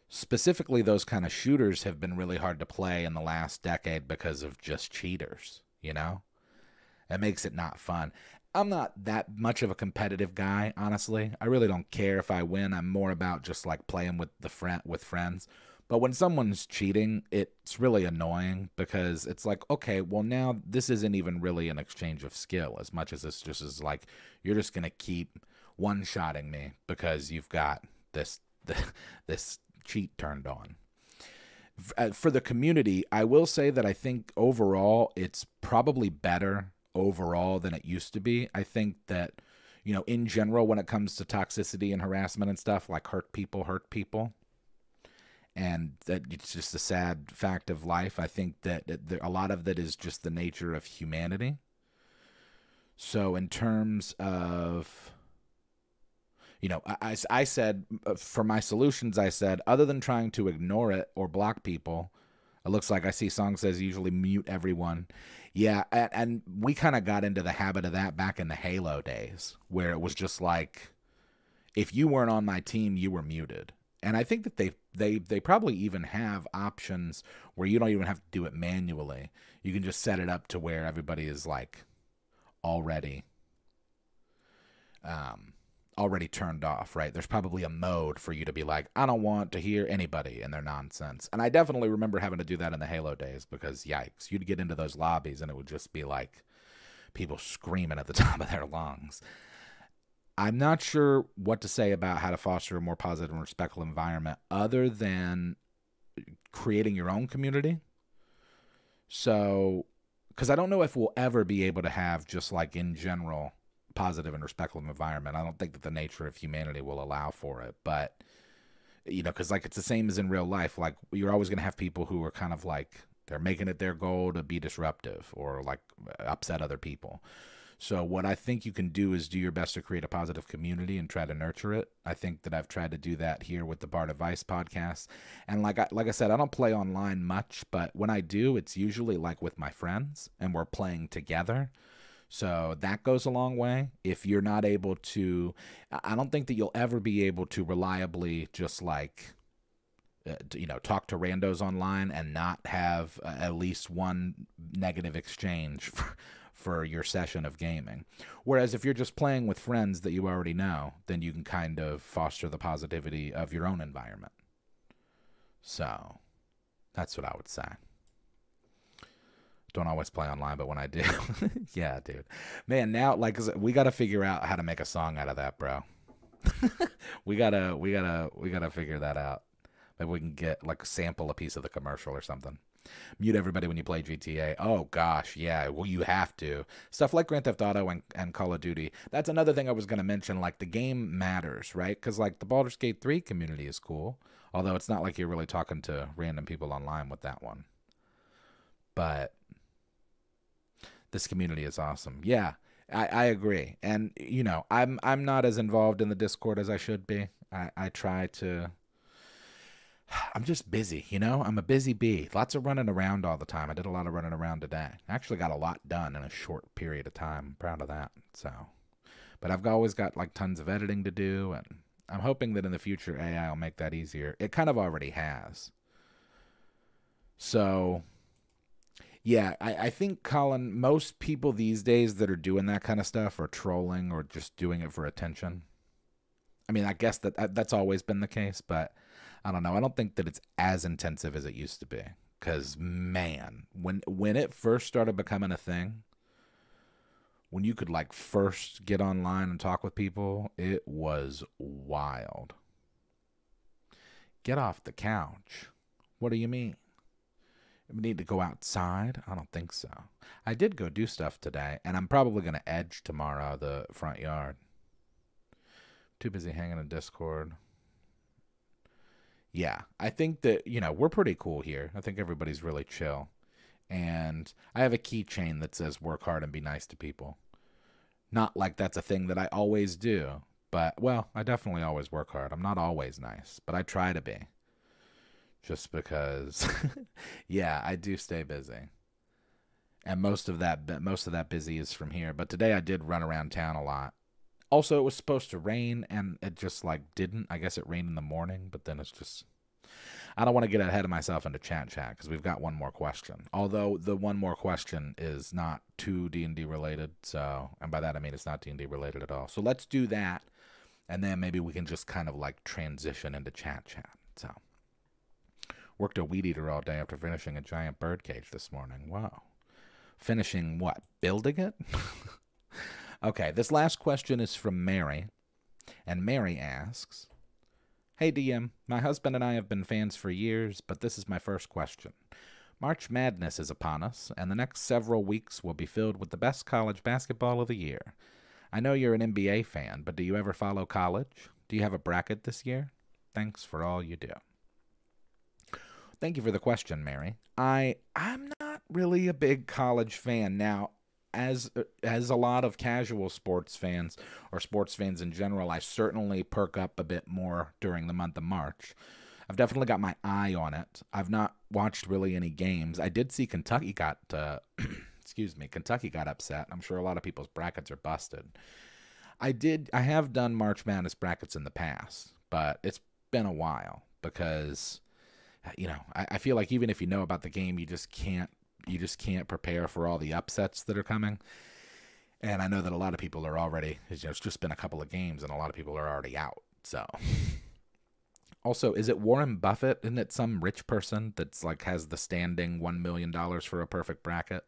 specifically those kind of shooters have been really hard to play in the last decade because of just cheaters, It makes it not fun. I'm not that much of a competitive guy, honestly. I really don't care if I win. I'm more about just like playing with friends. But when someone's cheating, it's really annoying because it's like, okay, well, now this isn't even really an exchange of skill as much as this just is like, you're just going to keep one-shotting me because you've got this this cheat turned on. For the community, I will say that I think overall it's probably better overall than it used to be. I think that, in general, when it comes to toxicity and harassment and stuff, like hurt people. And that it's just a sad fact of life. I think that a lot of that is just the nature of humanity. So in terms of, I said, for my solutions, I said, other than trying to ignore it or block people, it looks like I see Song says usually mute everyone. Yeah, and we kind of got into the habit of that back in the Halo days, where it was just like, if you weren't on my team, you were muted. And I think that they probably even have options where you don't even have to do it manually. You can just set it up to where everybody is like already turned off, right? There's probably a mode for you to be like, I don't want to hear anybody and their nonsense. And I definitely remember having to do that in the Halo days because, yikes, you'd get into those lobbies and it would just be like people screaming at the top of their lungs. I'm not sure what to say about how to foster a more positive and respectful environment other than creating your own community. So, because I don't know if we'll ever be able to have just like in general positive and respectful environment. I don't think that the nature of humanity will allow for it. But, because like it's the same as in real life. Like you're always going to have people who are kind of like they're making it their goal to be disruptive or like upset other people. So what I think you can do is do your best to create a positive community and try to nurture it. I think that I've tried to do that here with the bardadvice podcast. And like I said, I don't play online much, but when I do, it's usually like with my friends and we're playing together. So that goes a long way. If you're not able to, I don't think that you'll ever be able to reliably just like, talk to randos online and not have at least one negative exchange for your session of gaming. Whereas if you're just playing with friends that you already know, then you can kind of foster the positivity of your own environment. So that's what I would say. Don't always play online, but when I do, yeah, dude, man, now like we got to figure out how to make a song out of that, bro. we gotta figure that out. Maybe we can get like sample a piece of the commercial or something. Mute everybody when you play GTA. Oh gosh, yeah. Well, you have to. Stuff like Grand Theft Auto and Call of Duty. That's another thing I was gonna mention. Like the game matters, right? Because like the Baldur's Gate 3 community is cool, although it's not like you're really talking to random people online with that one. But this community is awesome. Yeah, I agree. And I'm not as involved in the Discord as I should be. I try to. I'm just busy, I'm a busy bee. Lots of running around all the time. I did a lot of running around today. I actually got a lot done in a short period of time. I'm proud of that. So, but I've always got like tons of editing to do, and I'm hoping that in the future AI will make that easier. It kind of already has. So, yeah, I think, Colin, most people these days that are doing that kind of stuff are trolling or just doing it for attention. I mean, I guess that's always been the case, but I don't know. I don't think that it's as intensive as it used to be. Because, man, when it first started becoming a thing, when you could, like, first get online and talk with people, it was wild. Get off the couch. What do you mean? We need to go outside? I don't think so. I did go do stuff today, and I'm probably going to edge tomorrow the front yard. Too busy hanging in Discord. Yeah, I think that, we're pretty cool here. I think everybody's really chill. And I have a keychain that says work hard and be nice to people. Not like that's a thing that I always do. But, well, I definitely always work hard. I'm not always nice, but I try to be. Just because, yeah, I do stay busy. And most of that busy is from here. But today I did run around town a lot. Also, it was supposed to rain, and it just, like, didn't. I guess it rained in the morning, but then it's just... I don't want to get ahead of myself into chat, because we've got one more question. Although, the one more question is not too D&D related, so... And by that, I mean it's not D&D related at all. So let's do that, and then maybe we can just kind of, like, transition into chat. So, Worked a weed eater all day after finishing a giant bird cage this morning. Wow. Finishing what? Building it? Okay, this last question is from Mary. And Mary asks, "Hey DM, my husband and I have been fans for years, but this is my first question. March Madness is upon us, and the next several weeks will be filled with the best college basketball of the year. I know you're an NBA fan, but do you ever follow college? Do you have a bracket this year? Thanks for all you do." Thank you for the question, Mary. I'm not really a big college fan. Now, as a lot of casual sports fans, or sports fans in general, I certainly perk up a bit more during the month of March. I've definitely got my eye on it. I've not watched really any games. I did see Kentucky got, Kentucky got upset. I'm sure a lot of people's brackets are busted. I have done March Madness brackets in the past, but it's been a while because, I feel like even if you know about the game, you just can't prepare for all the upsets that are coming. And I know that a lot of people are already, it's just been a couple of games and a lot of people are already out. So also, is it Warren Buffett? Isn't it some rich person that's like has the standing $1 million for a perfect bracket?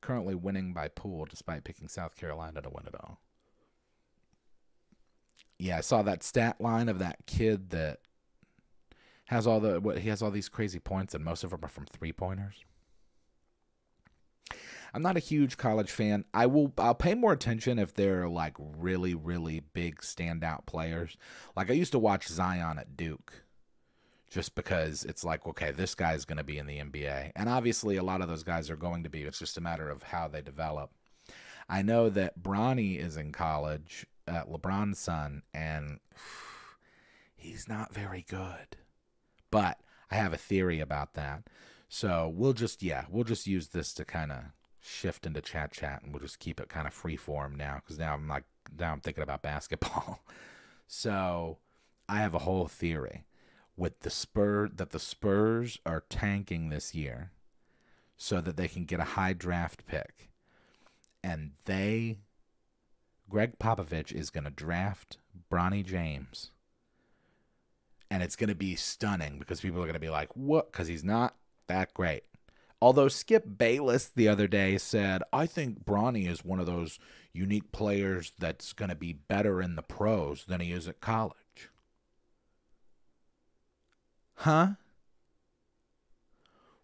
Currently winning by pool despite picking South Carolina to win it all. Yeah, I saw that stat line of that kid that has he has all these crazy points and most of them are from 3-pointers. I'm not a huge college fan. I'll pay more attention if they're like really, really big standout players. Like I used to watch Zion at Duke just because it's like, okay, this guy's going to be in the NBA. And obviously a lot of those guys are going to be. It's just a matter of how they develop. I know that Bronny is in college, LeBron's son, and he's not very good. But I have a theory about that. So we'll just use this to kind of shift into chat, and we'll just keep it kind of free form now, because now I'm thinking about basketball. So I have a whole theory with the Spurs are tanking this year so that they can get a high draft pick, and Greg Popovich is going to draft Bronny James, and it's going to be stunning because people are going to be like, what? Because he's not that great. Although Skip Bayless the other day said, I think Bronny is one of those unique players that's going to be better in the pros than he is at college. Huh?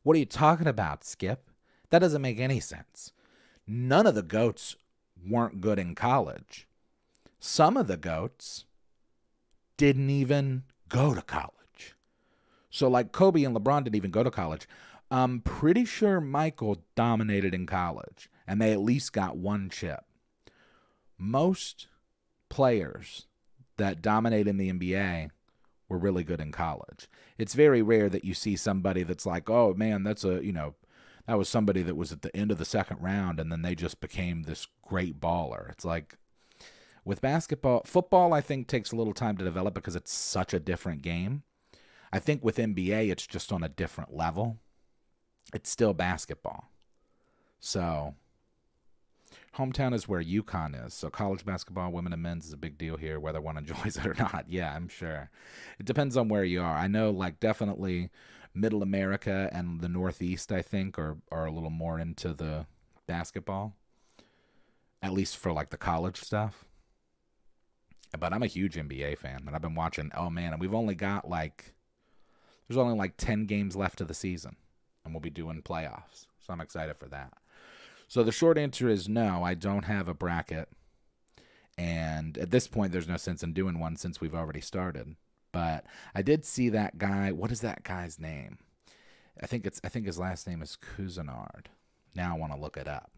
What are you talking about, Skip? That doesn't make any sense. None of the GOATs weren't good in college. Some of the GOATs didn't even go to college. So like Kobe and LeBron didn't even go to college. I'm pretty sure Michael dominated in college, and they at least got one chip. Most players that dominate in the NBA were really good in college. It's very rare that you see somebody that's like, oh man, that was somebody that was at the end of the second round, and then they just became this great baller. It's like with football, I think takes a little time to develop because it's such a different game. I think with NBA, it's just on a different level. It's still basketball. So, hometown is where UConn is. So, college basketball, women and men's, is a big deal here, whether one enjoys it or not. Yeah, I'm sure. It depends on where you are. I know, like, definitely Middle America and the Northeast, I think, are a little more into the basketball, at least for, like, the college stuff. But I'm a huge NBA fan, and I've been watching, and we've only got, there's only, 10 games left of the season. And we'll be doing playoffs. So I'm excited for that. So the short answer is no, I don't have a bracket. And at this point, there's no sense in doing one since we've already started. But I did see that guy. What is that guy's name? I think his last name is Cousinard. Now I want to look it up.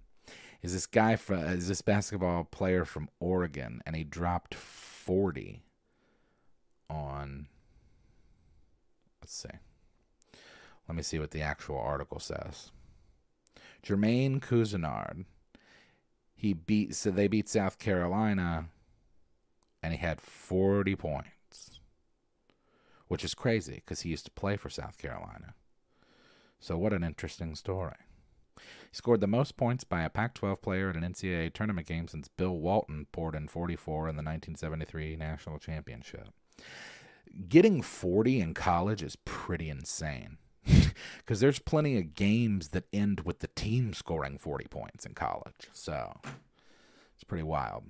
Is this basketball player from Oregon, and he dropped 40 on, let's see. Let me see what the actual article says. Jermaine Cousinard. They beat South Carolina, and he had 40 points, which is crazy because he used to play for South Carolina. So what an interesting story. He scored the most points by a Pac-12 player at an NCAA tournament game since Bill Walton poured in 44 in the 1973 National Championship. Getting 40 in college is pretty insane. Because there's plenty of games that end with the team scoring 40 points in college. So it's pretty wild.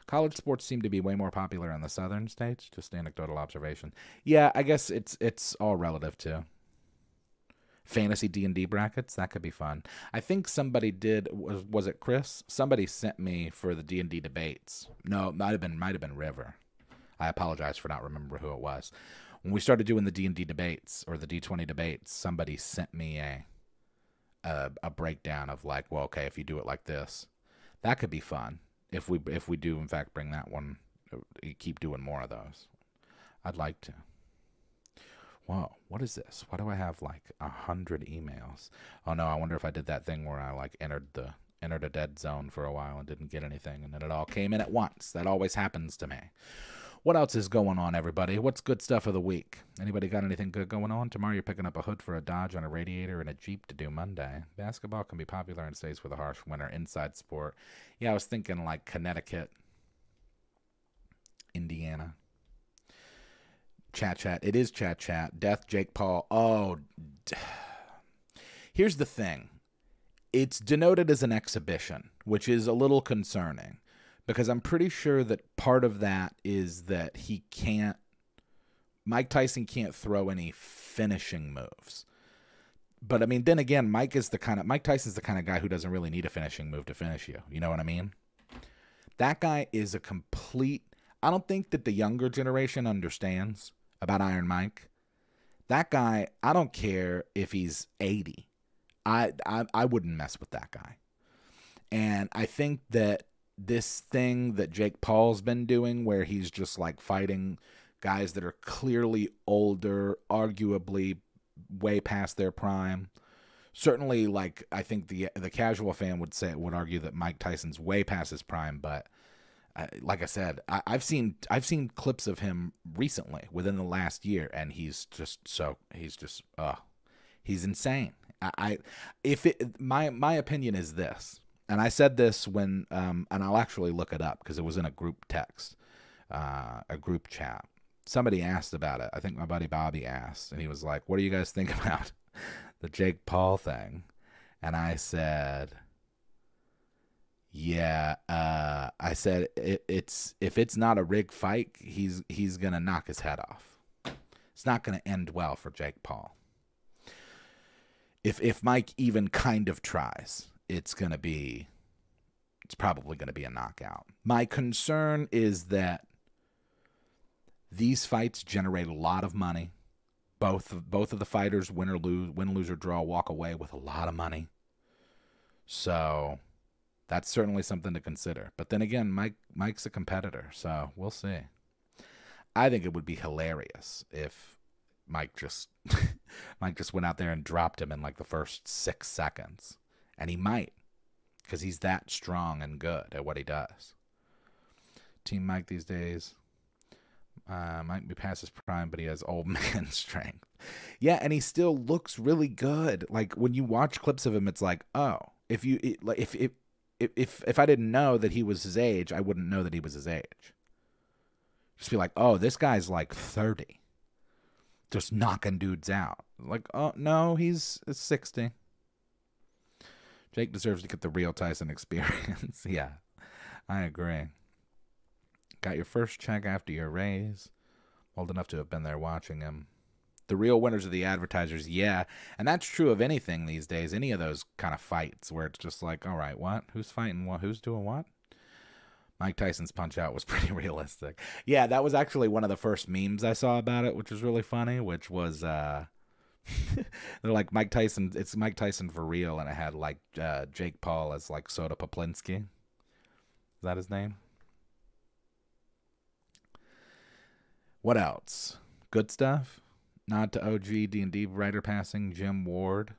College sports seem to be way more popular in the southern states. Just anecdotal observation. Yeah, I guess it's all relative too. Fantasy D&D brackets, that could be fun. I think somebody did. Was it Chris? Somebody sent me for the D&D debates. No, it might have been River. I apologize for not remembering who it was. When we started doing the D&D debates or the D20 debates, somebody sent me a breakdown of like, well, okay, if you do it like this, that could be fun. If we do in fact bring that one, keep doing more of those. I'd like to. Whoa, what is this? Why do I have like 100 emails? Oh no, I wonder if I did that thing where I like entered a dead zone for a while and didn't get anything, and then it all came in at once. That always happens to me. What else is going on, everybody? What's good stuff of the week? Anybody got anything good going on? Tomorrow you're picking up a hood for a Dodge on a radiator and a Jeep to do Monday. Basketball can be popular in states with a harsh winter. Inside sport. Yeah, I was thinking like Connecticut, Indiana. Chat. It is chat. Death, Jake Paul. Oh, here's the thing. It's denoted as an exhibition, which is a little concerning. Because I'm pretty sure that part of that is that Mike Tyson can't throw any finishing moves. But I mean, then again, Mike Tyson's the kind of guy who doesn't really need a finishing move to finish you. You know what I mean? That guy is a complete, I don't think that the younger generation understands about Iron Mike. That guy, I don't care if he's 80. I wouldn't mess with that guy. And I think that this thing that Jake Paul's been doing where he's just like fighting guys that are clearly older, arguably way past their prime. Certainly, like, I think the casual fan would argue that Mike Tyson's way past his prime, but like I said, I've seen clips of him recently within the last year, and he's insane. My opinion is this. And I said this when, and I'll actually look it up because it was in a group text, a group chat. Somebody asked about it. I think my buddy Bobby asked, and he was like, what do you guys think about the Jake Paul thing? And I said, yeah, I said, if it's not a rigged fight, he's going to knock his head off. It's not going to end well for Jake Paul. If Mike even kind of tries, it's probably going to be a knockout. My concern is that these fights generate a lot of money. Both of the fighters, win, lose, or draw, walk away with a lot of money. So that's certainly something to consider. But then again, Mike's a competitor, so we'll see. I think it would be hilarious if Mike just went out there and dropped him in like the first 6 seconds. And he might, because he's that strong and good at what he does. Team Mike these days might be past his prime, but he has old man strength. Yeah, and he still looks really good. Like when you watch clips of him, it's like, oh, if I didn't know that he was his age, I wouldn't know that he was his age. Just be like, oh, this guy's like 30, just knocking dudes out. Like, oh no, he's 60. Jake deserves to get the real Tyson experience. Yeah, I agree. Got your first check after your raise. Old enough to have been there watching him. The real winners are the advertisers, yeah. And that's true of anything these days. Any of those kind of fights where it's just like, all right, what? Who's fighting what? Who's doing what? Mike Tyson's Punch-Out was pretty realistic. Yeah, that was actually one of the first memes I saw about it, which was really funny, which was... they're like Mike Tyson. It's Mike Tyson for real, and it had like Jake Paul as like Soda Poplinski. Is that his name? What else? Good stuff. Nod to OG D&D writer passing. Jim Ward.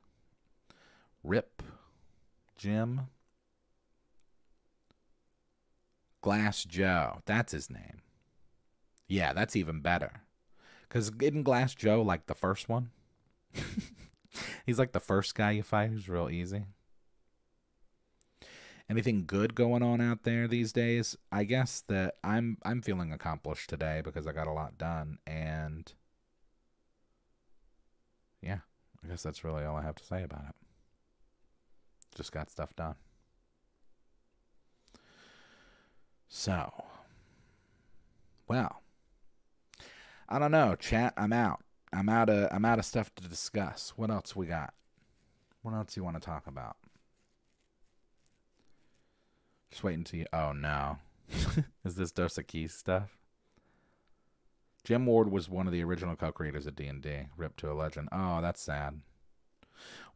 Rip. Jim. Glass Joe. That's his name. Yeah, that's even better. Because isn't Glass Joe like the first one? He's like the first guy you fight who's real easy. Anything good going on out there these days? I guess that I'm feeling accomplished today because I got a lot done, and yeah, I guess that's really all I have to say about it. Just got stuff done. So, well, I don't know, chat. I'm out. I'm out of stuff to discuss. What else we got? What else you want to talk about? Just waiting to you. Oh no, is this WotC stuff? Jim Ward was one of the original co-creators of D&D. Rip to a legend. Oh, that's sad.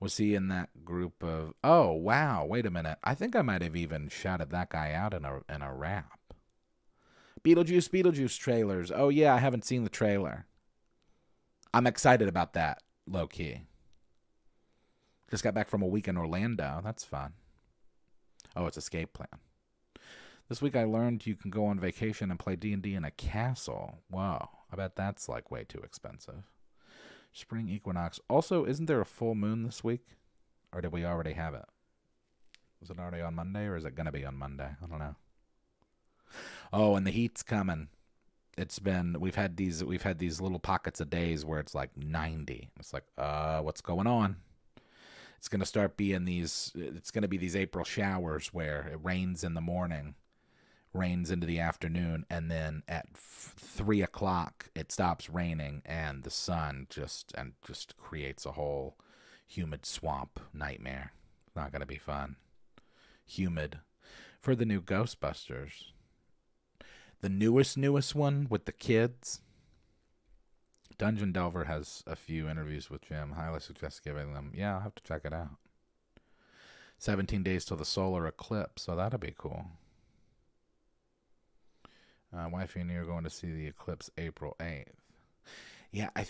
Was he in that group of... Oh, wow. Wait a minute. I think I might have even shouted that guy out in a rap. Beetlejuice trailers. Oh, yeah, I haven't seen the trailer. I'm excited about that, low-key. Just got back from a week in Orlando. That's fun. Oh, it's Escape Plan. This week I learned you can go on vacation and play D&D in a castle. Whoa. I bet that's, like, way too expensive. Spring equinox. Also, isn't there a full moon this week? Or did we already have it? Was it already on Monday, or is it going to be on Monday? I don't know. Oh, and the heat's coming. It's been... We've had these little pockets of days where it's, like, 90. It's like, what's going on? It's going to start being these... It's going to be these April showers where it rains in the morning, rains into the afternoon, and then at 3 o'clock it stops raining, and the sun just creates a whole humid swamp nightmare. Not gonna be fun. Humid. For the new Ghostbusters, the newest one with the kids, Dungeon Delver has a few interviews with Jim. Highly suggest giving them. Yeah, I'll have to check it out. 17 days till the solar eclipse, so that'll be cool. Wifey and you are going to see the eclipse April 8th. Yeah, I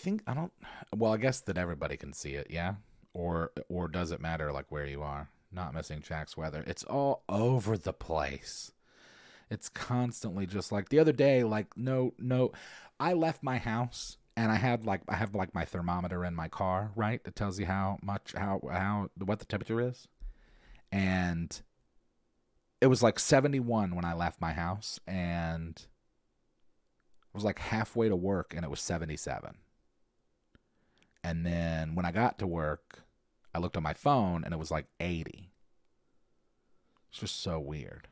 guess that everybody can see it, yeah? Or does it matter, like, where you are? Not missing Jack's weather. It's all over the place. It's constantly just like... The other day, like, no... I left my house, and I have my thermometer in my car, right? That tells you what the temperature is. And it was like 71 when I left my house, and... I was like halfway to work, and it was 77. And then when I got to work, I looked on my phone, and it was like 80. It's just so weird.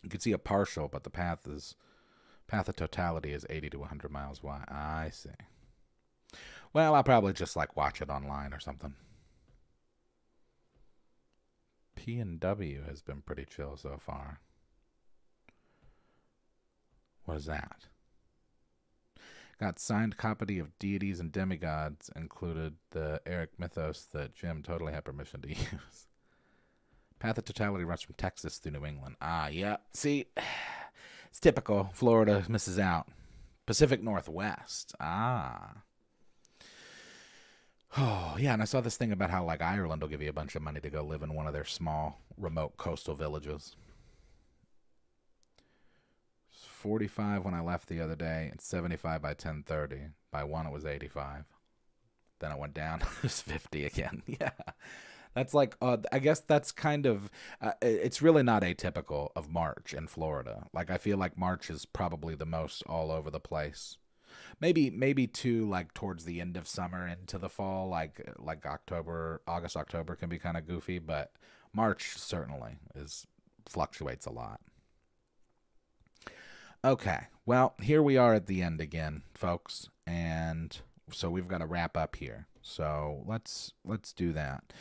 You can see a partial, but the path of totality is 80 to 100 miles wide. I see. Well, I'll probably just like watch it online or something. P&W has been pretty chill so far. What is that? Got signed copy of Deities and Demigods, included the Eric mythos that Jim totally had permission to use. Path of Totality runs from Texas through New England. Ah, yeah. See, it's typical. Florida misses out. Pacific Northwest. Ah. Oh, yeah, and I saw this thing about how, like, Ireland will give you a bunch of money to go live in one of their small, remote coastal villages. 45 when I left the other day, and 75 by 10:30. By 1, it was 85. Then it went down. It was 50 again. Yeah. That's like, I guess that's kind of, it's really not atypical of March in Florida. Like, I feel like March is probably the most all over the place. Maybe too, like, towards the end of summer into the fall, like August, October can be kind of goofy, but March certainly fluctuates a lot. Okay, well, here we are at the end again, folks, and so we've got to wrap up here. So let's do that.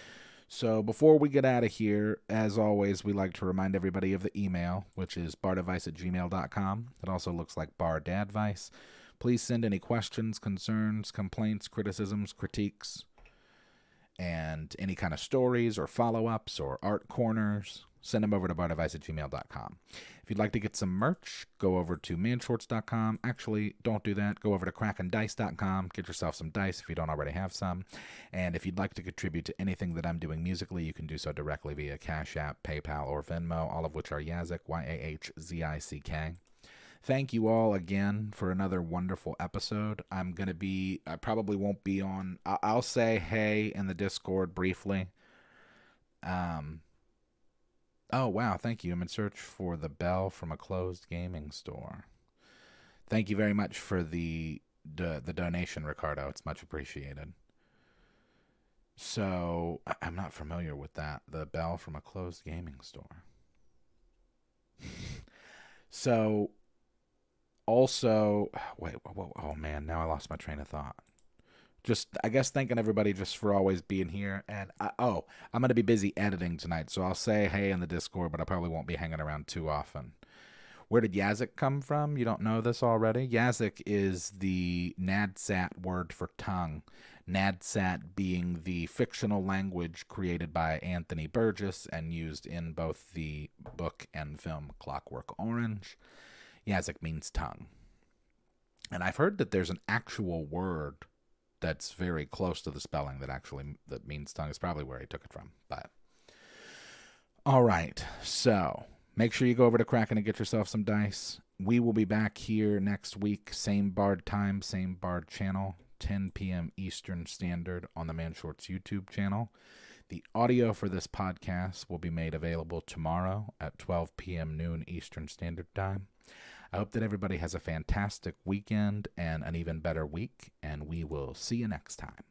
So before we get out of here, as always, we like to remind everybody of the email, which is bardadvice@gmail.com. It also looks like bardadvice. Please send any questions, concerns, complaints, criticisms, critiques, and any kind of stories or follow-ups or art corners. Send them over to bardadvice@gmail.com. If you'd like to get some merch, go over to manshorts.com. Actually, don't do that. Go over to crackendice.com. Get yourself some dice if you don't already have some. And if you'd like to contribute to anything that I'm doing musically, you can do so directly via Cash App, PayPal, or Venmo, all of which are Yazik, YAHZICK. Thank you all again for another wonderful episode. I probably won't be on. I'll say hey in the Discord briefly. Oh, wow. Thank you. I'm in search for the bell from a closed gaming store. Thank you very much for the donation, Ricardo. It's much appreciated. So, I'm not familiar with that. The bell from a closed gaming store. So, also, wait, oh man, now I lost my train of thought. Just, I guess, thanking everybody just for always being here. And, I'm going to be busy editing tonight, so I'll say hey in the Discord, but I probably won't be hanging around too often. Where did Yazik come from? You don't know this already? Yazik is the Nadsat word for tongue. Nadsat being the fictional language created by Anthony Burgess and used in both the book and film Clockwork Orange. Yazik means tongue. And I've heard that there's an actual word that's very close to the spelling that means tongue. It's probably where he took it from. But all right, so make sure you go over to Kraken and get yourself some dice. We will be back here next week, same Bard time, same Bard channel, 10 p.m. Eastern Standard on the Man Shorts YouTube channel. The audio for this podcast will be made available tomorrow at 12 p.m. noon Eastern Standard Time. I hope that everybody has a fantastic weekend and an even better week, and we will see you next time.